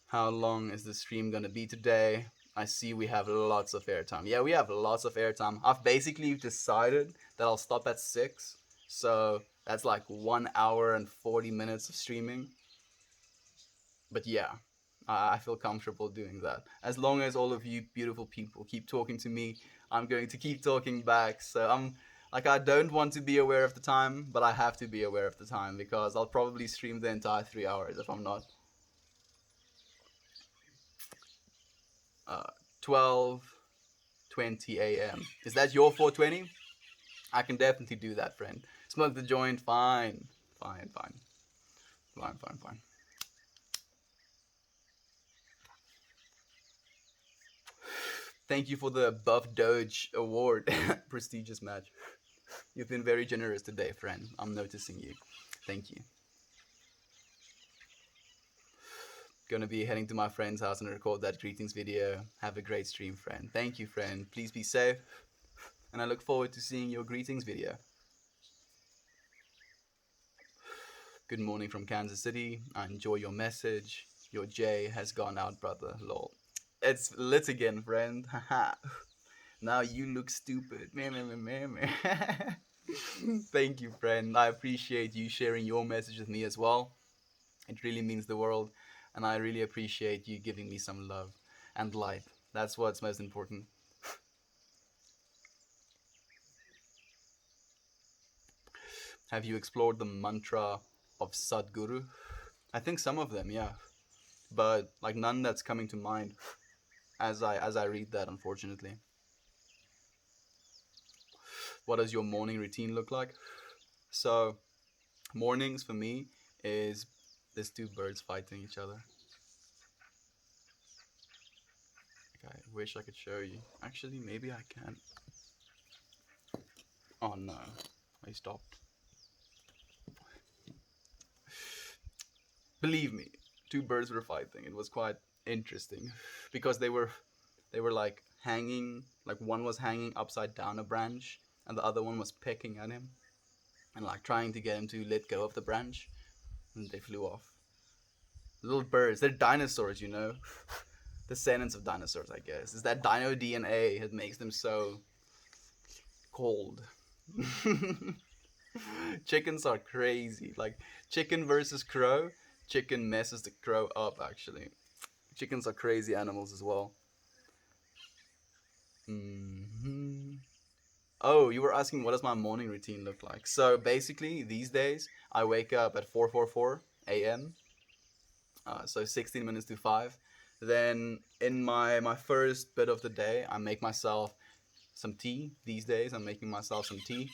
Speaker 1: How long is the stream gonna be today? I see we have lots of airtime. Yeah, we have lots of airtime. I've basically decided that I'll stop at 6. So that's like 1 hour and 40 minutes of streaming. But yeah, I feel comfortable doing that. As long as all of you beautiful people keep talking to me, I'm going to keep talking back. So I'm like, I don't want to be aware of the time, but I have to be aware of the time because I'll probably stream the entire 3 hours if I'm not. 12:20 a.m. Is that your 4:20? I can definitely do that, friend. Smoke the joint, fine. Fine, fine. Fine, fine, fine. Thank you for the Buff Doge Award. Prestigious match. You've been very generous today, friend. I'm noticing you. Thank you. Gonna be heading to my friend's house and record that greetings video. Have a great stream, friend. Thank you, friend. Please be safe. And I look forward to seeing your greetings video. Good morning from Kansas City. I enjoy your message. Your J has gone out, brother. Lol. It's lit again, friend. Haha. Now you look stupid. Meh, meh, meh, meh, meh. Thank you, friend. I appreciate you sharing your message with me as well. It really means the world. And I really appreciate you giving me some love and light. That's what's most important. Have you explored the mantra of Sadhguru? I think some of them, yeah. But like none that's coming to mind as I read that, unfortunately. What does your morning routine look like? So mornings for me is there's two birds fighting each other. Like, I wish I could show you. Actually, maybe I can. Oh no, I stopped. Believe me, two birds were fighting. It was quite interesting because they were like hanging, like one was hanging upside down a branch and the other one was pecking at him and like trying to get him to let go of the branch, and they flew off. Little birds, they're dinosaurs, descendants of dinosaurs, I guess. It's that dino DNA that makes them so cold. Chickens are crazy. Like chicken versus crow, chicken messes the crow up actually. Chickens are crazy animals as well. Hmm. Oh, you were asking what does my morning routine look like? So basically, these days I wake up at 4:44 a.m. So 16 minutes to 5. Then in my first bit of the day, I make myself some tea. These days, I'm making myself some tea,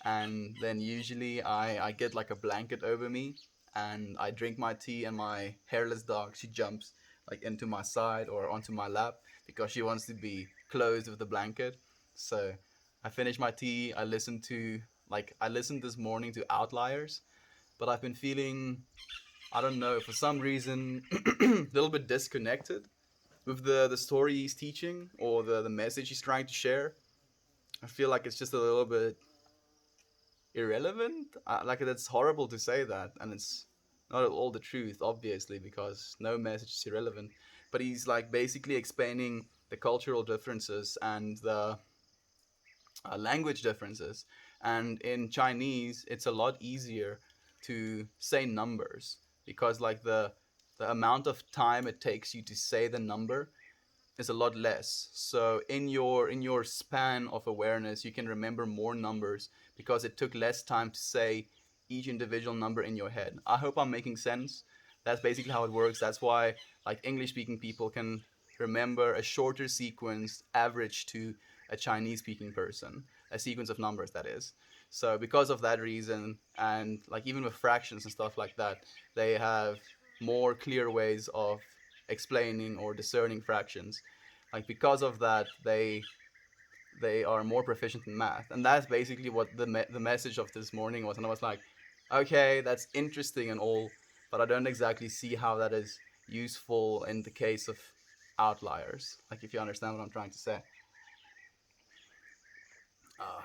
Speaker 1: and then usually I get like a blanket over me, and I drink my tea, and my hairless dog, she jumps like into my side or onto my lap because she wants to be closed with the blanket. So I finish my tea. I listened this morning to Outliers, but I've been feeling, I don't know, for some reason a little bit disconnected with the story he's teaching or the message he's trying to share. I feel like it's just a little bit irrelevant. Like that's horrible to say that, and it's not all the truth, obviously, because no message is irrelevant. But he's like basically explaining the cultural differences and the language differences. And in Chinese, it's a lot easier to say numbers because like the the amount of time it takes you to say the number is a lot less. So in your span of awareness, you can remember more numbers because it took less time to say each individual number in your head. I hope I'm making sense. That's basically how it works. That's why like English speaking people can remember a shorter sequence average to a Chinese speaking person, a sequence of numbers that is. So because of that reason, and like even with fractions and stuff like that, they have more clear ways of explaining or discerning fractions. Like because of that, they are more proficient in math, and that's basically what the message of this morning was. And I was like, okay, that's interesting and all, but I don't exactly see how that is useful in the case of outliers. Like if you understand what I'm trying to say. Uh,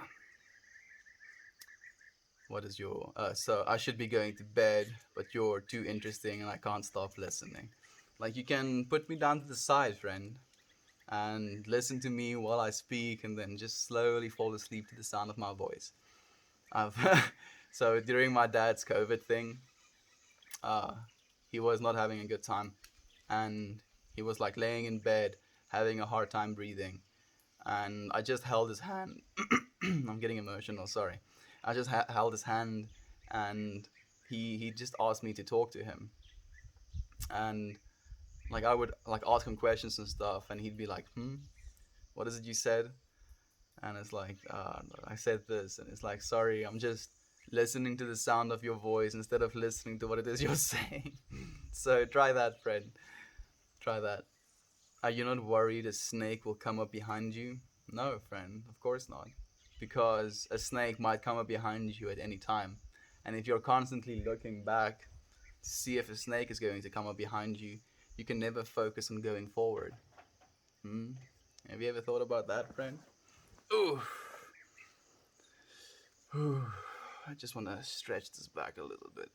Speaker 1: what is your so I should be going to bed, but you're too interesting and I can't stop listening. Like you can put me down to the side, friend, and listen to me while I speak, and then just slowly fall asleep to the sound of my voice. I've so during my dad's COVID thing, uh, he was not having a good time, and he was like laying in bed, having a hard time breathing, and I just held his hand. I'm getting emotional. Sorry. I just held his hand, and he just asked me to talk to him, and like I would like ask him questions and stuff, and he'd be like, what is it you said? And it's like, I said this, and it's like, sorry, I'm just listening to the sound of your voice instead of listening to what it is you're saying. So try that, friend. Try that. Are you not worried a snake will come up behind you? No, friend, of course not. Because a snake might come up behind you at any time. And if you're constantly looking back to see if a snake is going to come up behind you, you can never focus on going forward. Hmm? Have you ever thought about that, friend? Ooh. I just want to stretch this back a little bit.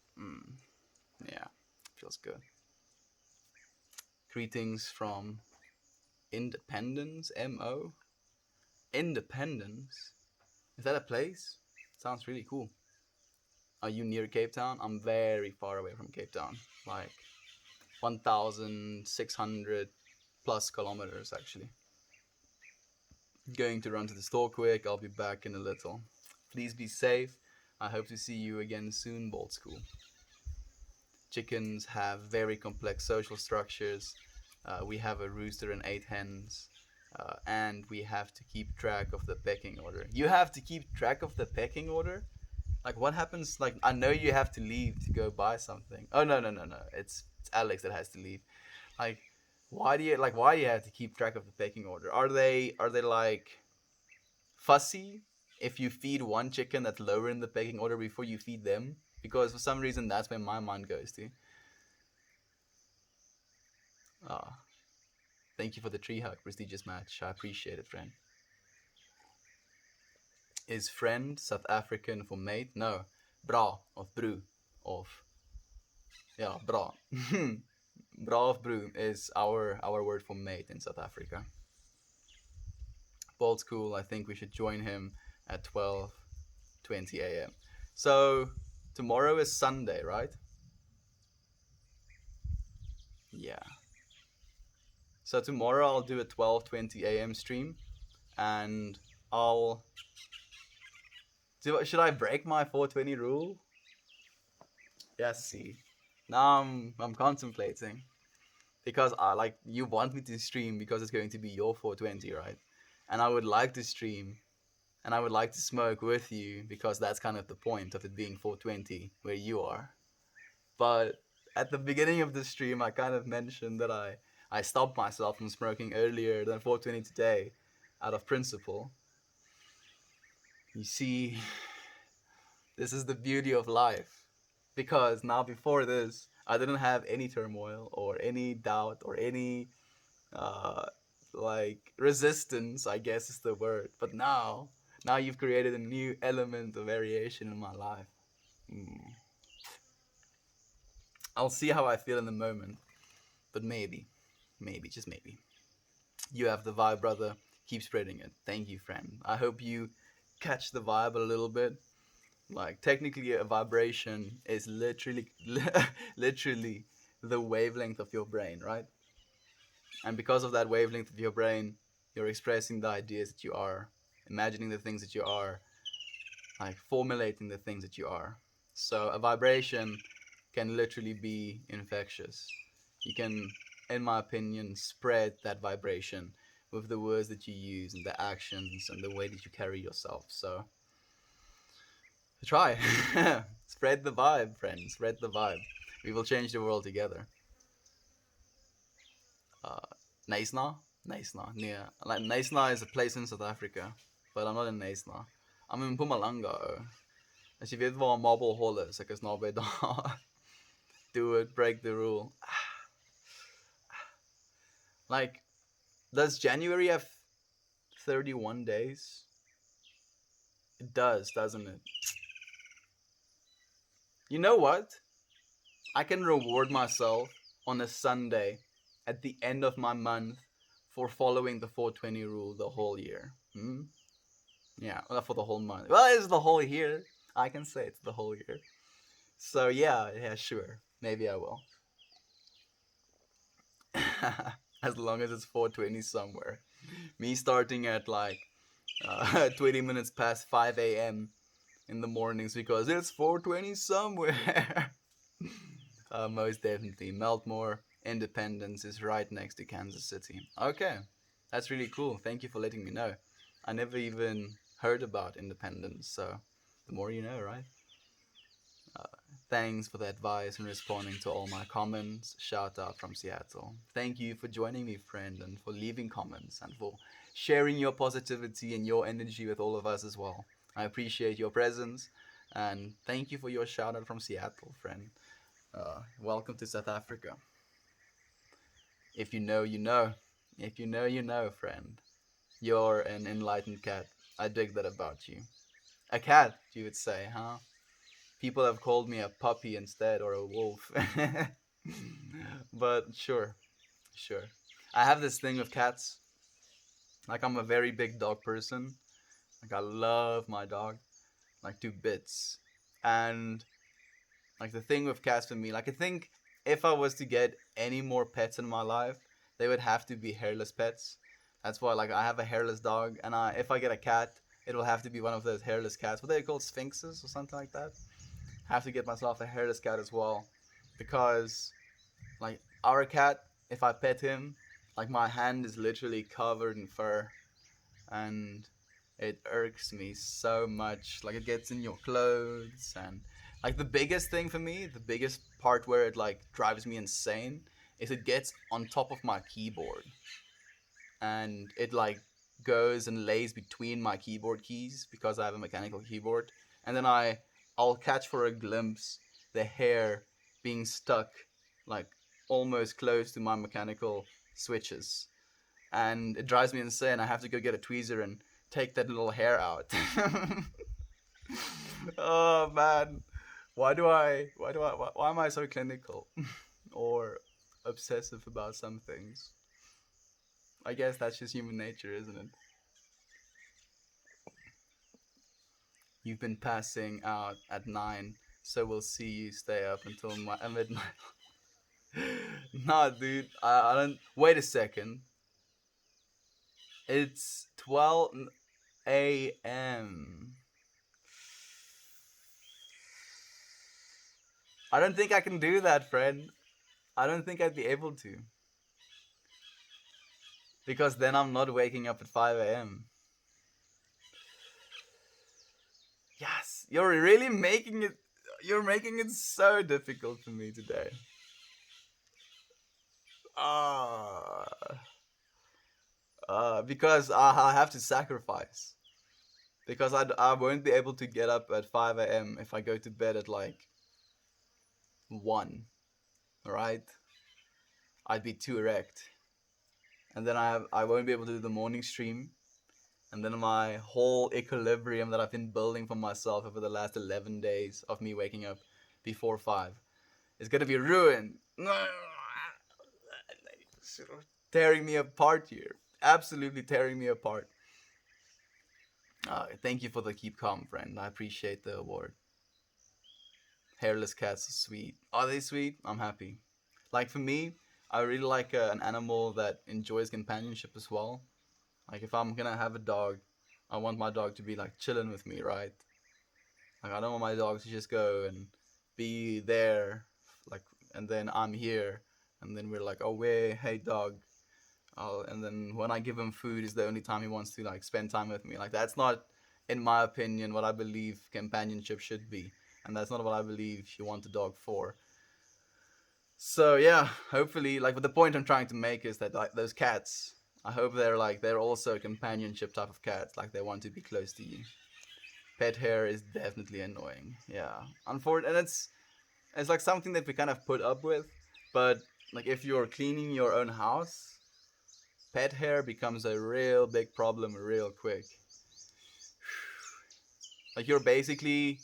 Speaker 1: Yeah, feels good. Greetings from Independence, MO. Independence? Is that a place? Sounds really cool. Are you near Cape Town? I'm very far away from Cape Town. Like 1,600 plus kilometers, actually. Going to run to the store quick. I'll be back in a little. Please be safe. I hope to see you again soon, Bolt School. Chickens have very complex social structures. We have a rooster and 8 hens. And we have to keep track of the pecking order. You have to keep track of the pecking order? Like what happens? Like I know you have to leave to go buy something. Oh no. It's Alex that has to leave. Like why do you have to keep track of the pecking order? Are they like fussy if you feed one chicken that's lower in the pecking order before you feed them? Because for some reason that's where my mind goes to. Ah, thank you for the tree hug, prestigious match. I appreciate it, friend. Is friend South African for mate? No, bra of brew of yeah bra. Bra of brew is our word for mate in South Africa. Bold School, I think we should join him at 12:20 a.m. So tomorrow is Sunday, right? Yeah. So tomorrow I'll do a 12:20 a.m. stream, and I'll should I break my 420 rule? Yes, see. Now I'm contemplating because I like you want me to stream because it's going to be your 420, right? And I would like to stream and I would like to smoke with you because that's kind of the point of it being 420 where you are. But at the beginning of the stream, I kind of mentioned that I stopped myself from smoking earlier than 420 today out of principle. You see, this is the beauty of life. Because now, before this, I didn't have any turmoil or any doubt or any uh, like resistance, I guess is the word. But now you've created a new element of variation in my life. I'll see how I feel in the moment, but maybe, just maybe. You have the vibe, brother. Keep spreading it. Thank you, friend. I hope you catch the vibe a little bit. Like technically, a vibration is literally, literally the wavelength of your brain, right? And because of that wavelength of your brain, you're expressing the ideas that you are, imagining the things that you are, like formulating the things that you are. So a vibration can literally be infectious. You can, in my opinion, spread that vibration with the words that you use and the actions and the way that you carry yourself. So try. Spread the vibe, friends. Spread the vibe. We will change the world together. Naisna? Naisna. Near. Like, Naisna is a place in South Africa. But I'm not in Naisna. I'm in Mpumalanga. As jy weet waar Marble Hall is, ek is naby daar. Do it, break the rule. Like, does January have 31 days? It does, doesn't it? You know what? I can reward myself on a Sunday at the end of my month for following the 420 rule the whole year. Yeah, well, for the whole month. Well, it's the whole year. I can say it's the whole year. So yeah, sure. Maybe I will. As long as it's 420 somewhere. Me starting at like 20 minutes past 5 a.m. in the mornings because it's 420 somewhere. Most definitely. Meltmore, Independence is right next to Kansas City. Okay, that's really cool. Thank you for letting me know. I never even heard about Independence, so the more you know, right? Thanks for the advice and responding to all my comments. Shout out from Seattle. Thank you for joining me, friend, and for leaving comments and for sharing your positivity and your energy with all of us as well. I appreciate your presence and thank you for your shout out from Seattle, friend. Welcome to South Africa. If you know, you know. If you know, you know, friend. You're an enlightened cat. I dig that about you. A cat, you would say, huh? People have called me a puppy instead, or a wolf. But sure, sure. I have this thing with cats. Like, I'm a very big dog person. Like, I love my dog, like, to bits. And, like, the thing with cats for me, like, I think if I was to get any more pets in my life, they would have to be hairless pets. That's why, like, I have a hairless dog, and if I get a cat, it'll have to be one of those hairless cats. What are they called? Sphinxes or something like that? Have to get myself a hairless cat as well, because like our cat, if I pet him, like my hand is literally covered in fur, and it irks me so much. Like it gets in your clothes, and like the biggest thing for me, the biggest part where it like drives me insane is it gets on top of my keyboard, and it like goes and lays between my keyboard keys because I have a mechanical keyboard, and then I'll catch for a glimpse the hair being stuck like almost close to my mechanical switches. And it drives me insane. I have to go get a tweezer and take that little hair out. Oh man. Why am I so clinical or obsessive about some things? I guess that's just human nature, isn't it? You've been passing out at 9, so we'll see you stay up until midnight. Nah, dude, I don't. Wait a second. It's 12 a.m. I don't think I can do that, friend. I don't think I'd be able to. Because then I'm not waking up at 5 a.m. Yes, you're really making it. You're making it so difficult for me today. Because I have to sacrifice. Because I won't be able to get up at 5 a.m. if I go to bed at like 1. Right? I'd be too erect. And then I won't be able to do the morning stream. And then my whole equilibrium that I've been building for myself over the last 11 days of me waking up before 5 is going to be ruined. Tearing me apart here. Absolutely tearing me apart. Thank you for the keep calm, friend. I appreciate the award. Hairless cats are sweet. Are they sweet? I'm happy. Like for me, I really like an animal that enjoys companionship as well. Like if I'm gonna have a dog, I want my dog to be like chilling with me, right? Like I don't want my dog to just go and be there, like, and then I'm here, and then we're like, oh wait, hey dog. And then when I give him food is the only time he wants to like spend time with me. Like that's not, in my opinion, what I believe companionship should be, and that's not what I believe you want a dog for. So yeah, hopefully, like, but the point I'm trying to make is that like those cats, I hope they're also companionship type of cats. Like they want to be close to you. Pet hair is definitely annoying. Yeah, unfortunately, and it's like something that we kind of put up with, but like if you're cleaning your own house, pet hair becomes a real big problem real quick. Like you're basically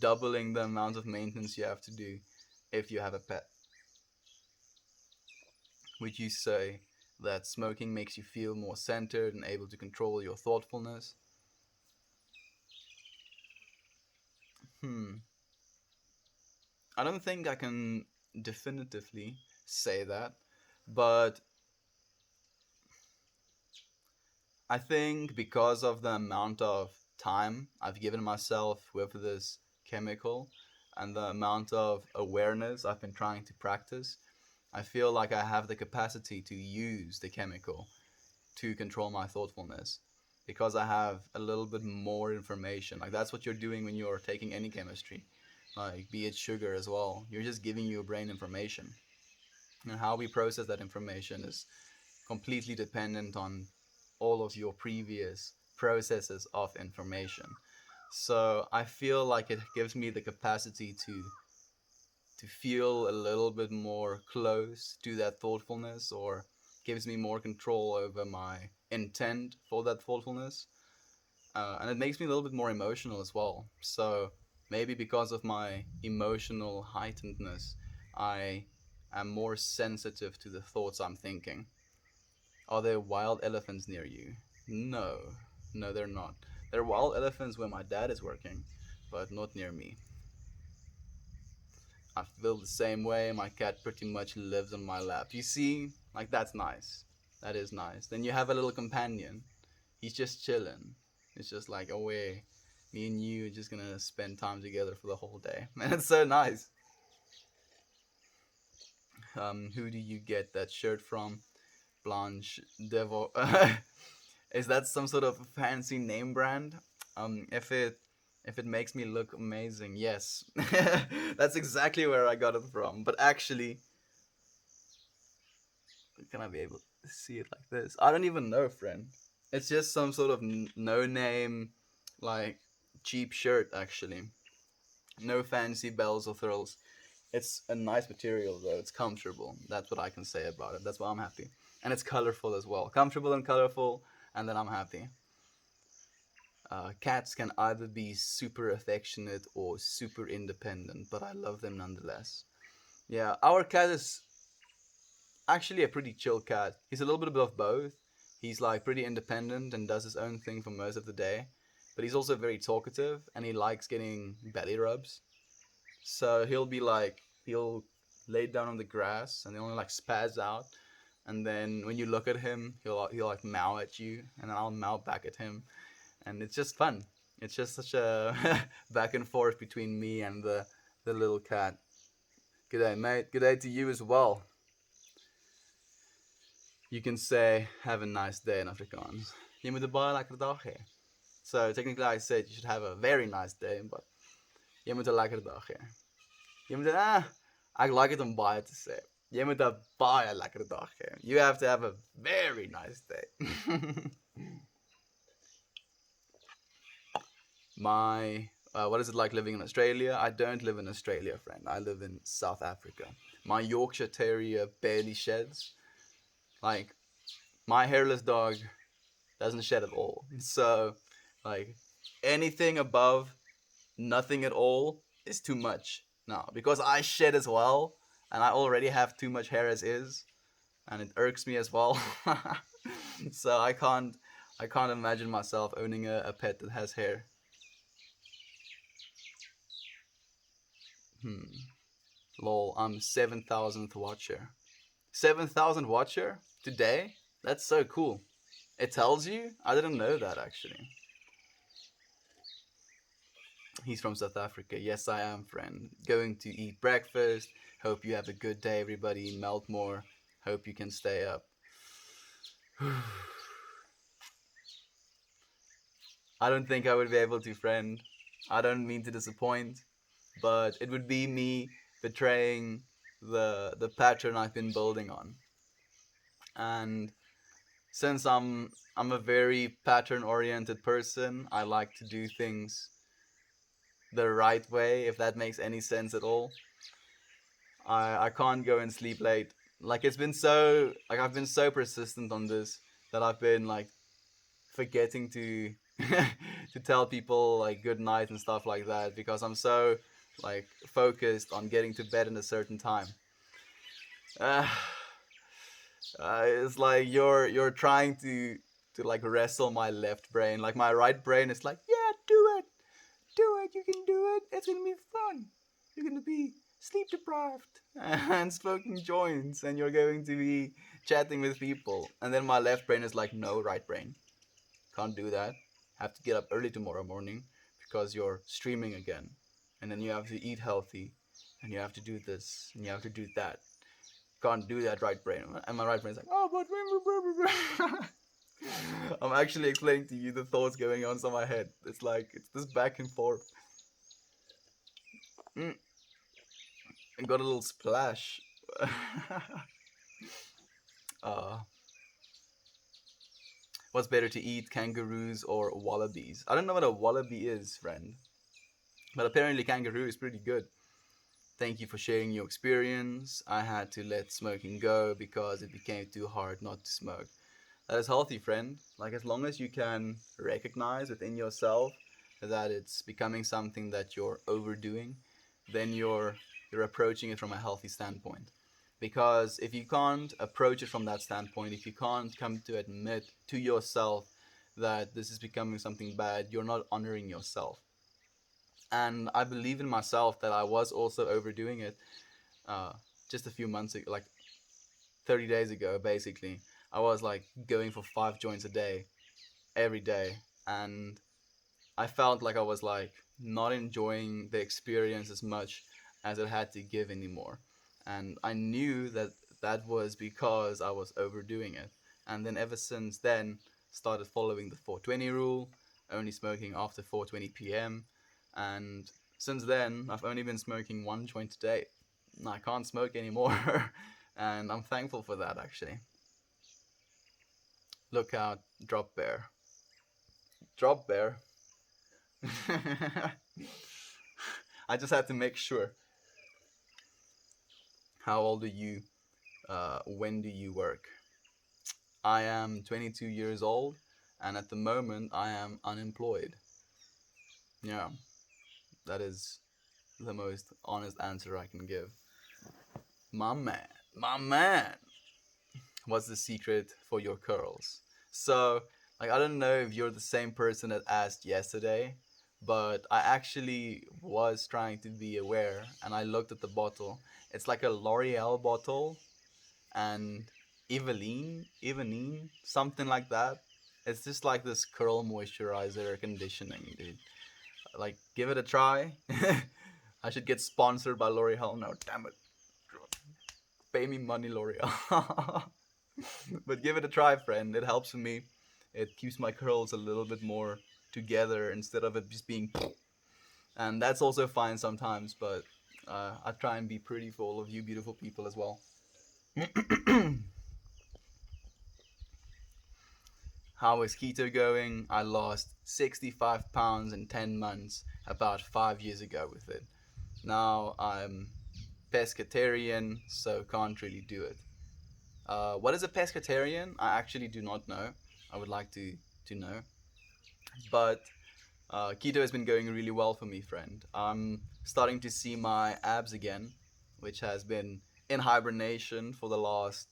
Speaker 1: doubling the amount of maintenance you have to do if you have a pet. Would you say that smoking makes you feel more centered and able to control your thoughtfulness? Hmm. I don't think I can definitively say that, but I think because of the amount of time I've given myself with this chemical and the amount of awareness I've been trying to practice, I feel like I have the capacity to use the chemical to control my thoughtfulness because I have a little bit more information. Like that's what you're doing when you're taking any chemistry, like be it sugar as well. You're just giving your brain information, and how we process that information is completely dependent on all of your previous processes of information. So I feel like it gives me the capacity to feel a little bit more close to that thoughtfulness, or gives me more control over my intent for that thoughtfulness. And it makes me a little bit more emotional as well. So maybe because of my emotional heightenedness, I am more sensitive to the thoughts I'm thinking. Are there wild elephants near you? No, no, they're not. There are wild elephants where my dad is working, but not near me. I feel the same way. My cat pretty much lives on my lap. You see, like that's nice. That is nice. Then you have a little companion. He's just chilling. It's just like, oh wait, me and you are just gonna spend time together for the whole day. And it's so nice. Who do you get that shirt from? Blanche Devil. Is that some sort of fancy name brand? If it makes me look amazing, yes. That's exactly where I got it from. But actually, can I be able to see it like this? I don't even know, friend. It's just some sort of no name, like cheap shirt. Actually, no fancy bells or thrills. It's a nice material though. It's comfortable. That's what I can say about it. That's why I'm happy. And it's colorful as well. Comfortable and colorful, and then I'm happy. Cats can either be super affectionate or super independent, but I love them nonetheless. Yeah, our cat is actually a pretty chill cat. He's a little bit of both. He's like pretty independent and does his own thing for most of the day, but he's also very talkative and he likes getting belly rubs. So he'll lay down on the grass and he'll only like spaz out, and then when you look at him, he'll like meow at you, and then I'll meow back at him, and it's just fun. It's just such a back and forth between me and the little cat. Good day, mate. Good day to you as well. You can say have a nice day in Afrikaans. Je moet een baie lekker dag hê. So technically I said you should have a very nice day, but je moet een lekker dag hê. Je moet I like it om baie te sê. Je moet een baie lekker dag hê. You have to have a very nice day. My what is it like living in Australia? I don't live in Australia, friend. I live in South Africa. My Yorkshire Terrier barely sheds. Like my hairless dog doesn't shed at all. So like anything above nothing at all is too much. No, because I shed as well, and I already have too much hair as is, and it irks me as well. So I can't imagine myself owning a pet that has hair. Hmm. Lol, I'm 7,000th watcher. 7,000 watcher today? That's so cool. It tells you? I didn't know that actually. He's from South Africa. Yes, I am, friend. Going to eat breakfast. Hope you have a good day, everybody in Meltmore. Hope you can stay up. I don't think I would be able to, friend. I don't mean to disappoint, but it would be me betraying the pattern I've been building on. And since I'm a very pattern oriented person, I like to do things the right way, if that makes any sense at all. I can't go and sleep late. Like it's been so like I've been so persistent on this that I've been like forgetting to to tell people like good night and stuff like that because I'm so like focused on getting to bed in a certain time. Uh, it's like you're trying to like wrestle my left brain. Like my right brain is like, yeah, do it, you can do it. It's gonna be fun. You're gonna be sleep deprived and smoking joints, and you're going to be chatting with people. And then my left brain is like, no, right brain, can't do that. Have to get up early tomorrow morning because you're streaming again, and then you have to eat healthy, and you have to do this, and you have to do that. Can't do that, right brain. And my right brain's like, oh, but I'm actually explaining to you the thoughts going on in my head. It's like it's this back and forth. Mm, and got a little splash. uh, what's better to eat, kangaroos or wallabies? I don't know what a wallaby is, friend, but apparently kangaroo is pretty good. Thank you for sharing your experience. I had to let smoking go because it became too hard not to smoke. That is healthy, friend. Like as long as you can recognize within yourself that it's becoming something that you're overdoing, then you're approaching it from a healthy standpoint. Because if you can't approach it from that standpoint, if you can't come to admit to yourself that this is becoming something bad, you're not honoring yourself. And I believe in myself that I was also overdoing it uh, just a few months ago, like 30 days ago, basically. I was like going for 5 joints a day, every day. And I felt like I was like not enjoying the experience as much as it had to give anymore. And I knew that that was because I was overdoing it. And then ever since then, started following the 420 rule, only smoking after 4:20 p.m. And since then, I've only been smoking 1 joint a day. I can't smoke anymore, and I'm thankful for that actually. Look out, drop bear. Drop bear. I just had to make sure. How old are you? When do you work? I am 22 years old, and at the moment I am unemployed. Yeah, that is the most honest answer I can give. My man, my man. What's the secret for your curls? So, like, I don't know if you're the same person that asked yesterday, but I actually was trying to be aware, and I looked at the bottle. It's like a L'Oreal bottle, and Eveline, something like that. It's just like this curl moisturizer conditioning, dude. Like, give it a try. I should get sponsored by L'Oreal. No, damn it. Pay me money, L'Oreal. But give it a try, friend. It helps me. It keeps my curls a little bit more together instead of it just being. And that's also fine sometimes, but I try and be pretty for all of you beautiful people as well. How is keto going? I lost 65 pounds in 10 months about 5 years ago with it. Now I'm pescatarian, so can't really do it. What is a pescatarian? I actually do not know. I would like to know. But keto has been going really well for me, friend. I'm starting to see my abs again, which has been in hibernation for the last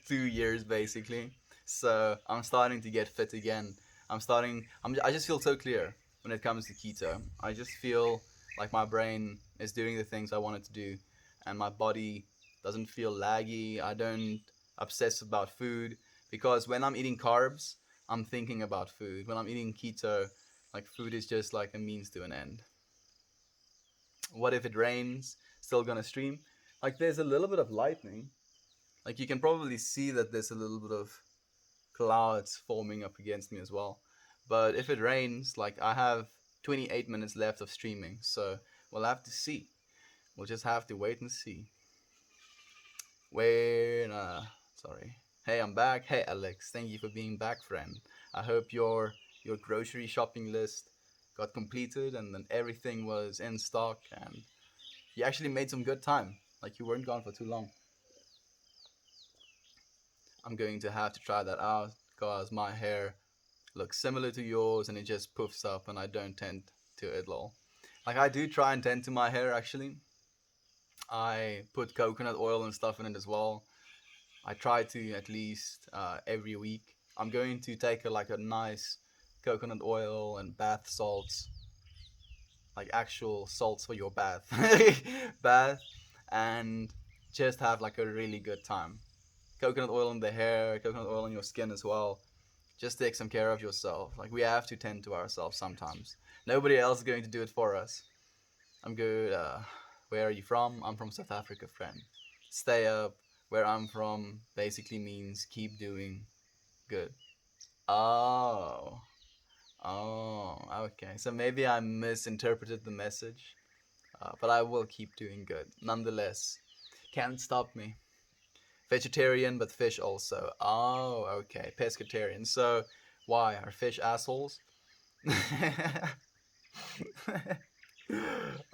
Speaker 1: 2 years, basically. So I'm starting to get fit again. I just feel so clear when it comes to keto. I just feel Like my brain is doing the things I want it to do, and my body doesn't feel laggy. I don't obsess about food because when I'm eating carbs, I'm thinking about food. When I'm eating keto, like food is just like a means to an end. What if it rains? Still gonna stream. Like there's a little bit of lightning. Like you can probably see that there's a little bit of clouds forming up against me as well. But if it rains, like I have 28 minutes left of streaming, so we'll have to see. We'll just have to wait and see. Wait, sorry. Hey, I'm back. Hey, Alex. Thank you for being back, friend. I hope your grocery shopping list got completed and then everything was in stock and you actually made some good time. Like you weren't gone for too long. I'm going to have to try that out because my hair looks similar to yours and it just poofs up and I don't tend to it all. Like I do try and tend to my hair actually. I put coconut oil and stuff in it as well. I try to at least every week. I'm going to take like a nice coconut oil and bath salts, like actual salts for your bath, bath, and just have like a really good time. Coconut oil in the hair, coconut oil on your skin as well. Just take some care of yourself. Like we have to tend to ourselves sometimes. Nobody else is going to do it for us. I'm good. Where are you from? I'm from South Africa, friend. Stay up. Where I'm from basically means keep doing good. Oh. Oh, okay. So maybe I misinterpreted the message, but I will keep doing good. Nonetheless, can't stop me. Vegetarian, but fish also. Oh, okay. Pescatarian. So, why? Are fish assholes?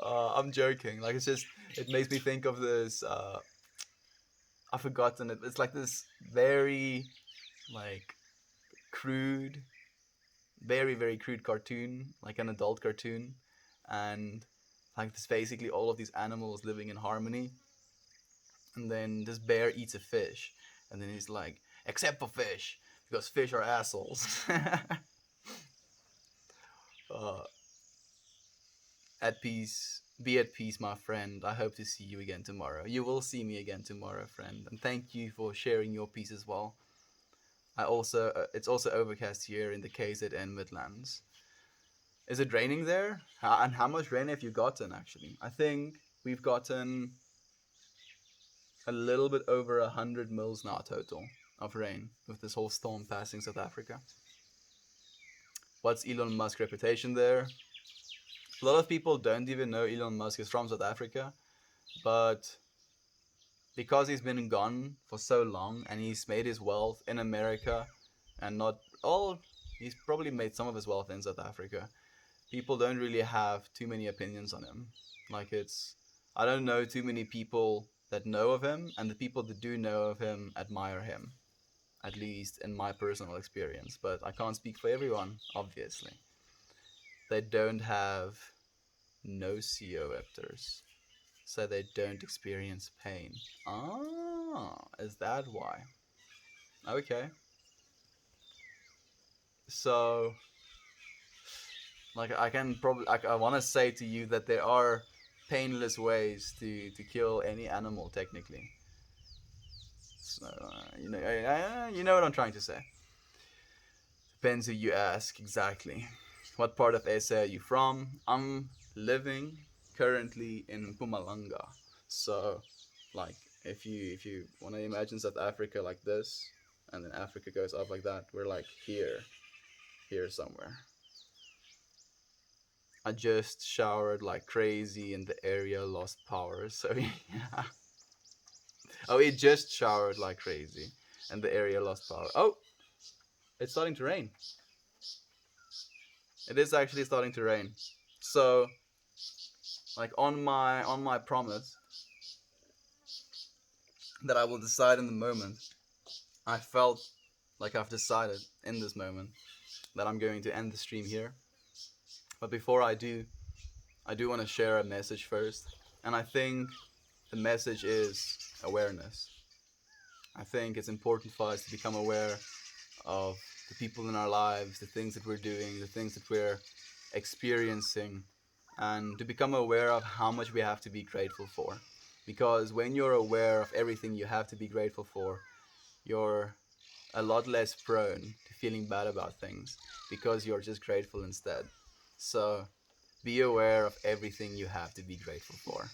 Speaker 1: I'm joking. Like, it's just, it makes me think of this. I've forgotten it. It's like this very, like, crude, very crude cartoon, like an adult cartoon. And, like, this basically all of these animals living in harmony. And then this bear eats a fish. And then he's like, except for fish, because fish are assholes. uh, at peace. Be at peace, my friend. I hope to see you again tomorrow. You will see me again tomorrow, friend. And thank you for sharing your piece as well. It's also overcast here in the KZN Midlands. Is it raining there? And how much rain have you gotten, actually? I think we've gotten a little bit over 100 mils now total of rain with this whole storm passing South Africa. What's Elon Musk's reputation there? A lot of people don't even know Elon Musk is from South Africa, but because he's been gone for so long and he's made his wealth in America and not all, he's probably made some of his wealth in South Africa. People don't really have too many opinions on him. Like I don't know too many people that know of him, and the people that do know of him admire him, at least in my personal experience. But I can't speak for everyone, obviously. They don't have nociceptors, so they don't experience pain. Ah, is that why? Okay. So, like, I can probably, I want to say to you that there are painless ways to kill any animal, technically. So, you know what I'm trying to say. Depends who you ask, exactly. What part of SA are you from? I'm living currently in Mpumalanga. So, like, if you want to imagine South Africa like this, and then Africa goes up like that, we're like here somewhere. I just showered like crazy, and the area lost power. So yeah. Oh, it just showered like crazy, and the area lost power. Oh, it's starting to rain. It is actually starting to rain. So, like on my promise that I will decide in the moment, I felt like I've decided in this moment that I'm going to end the stream here. But before I do want to share a message first. And I think the message is awareness. I think it's important for us to become aware of the people in our lives, the things that we're doing, the things that we're experiencing, and to become aware of how much we have to be grateful for. Because when you're aware of everything you have to be grateful for, you're a lot less prone to feeling bad about things because you're just grateful instead. So be aware of everything you have to be grateful for.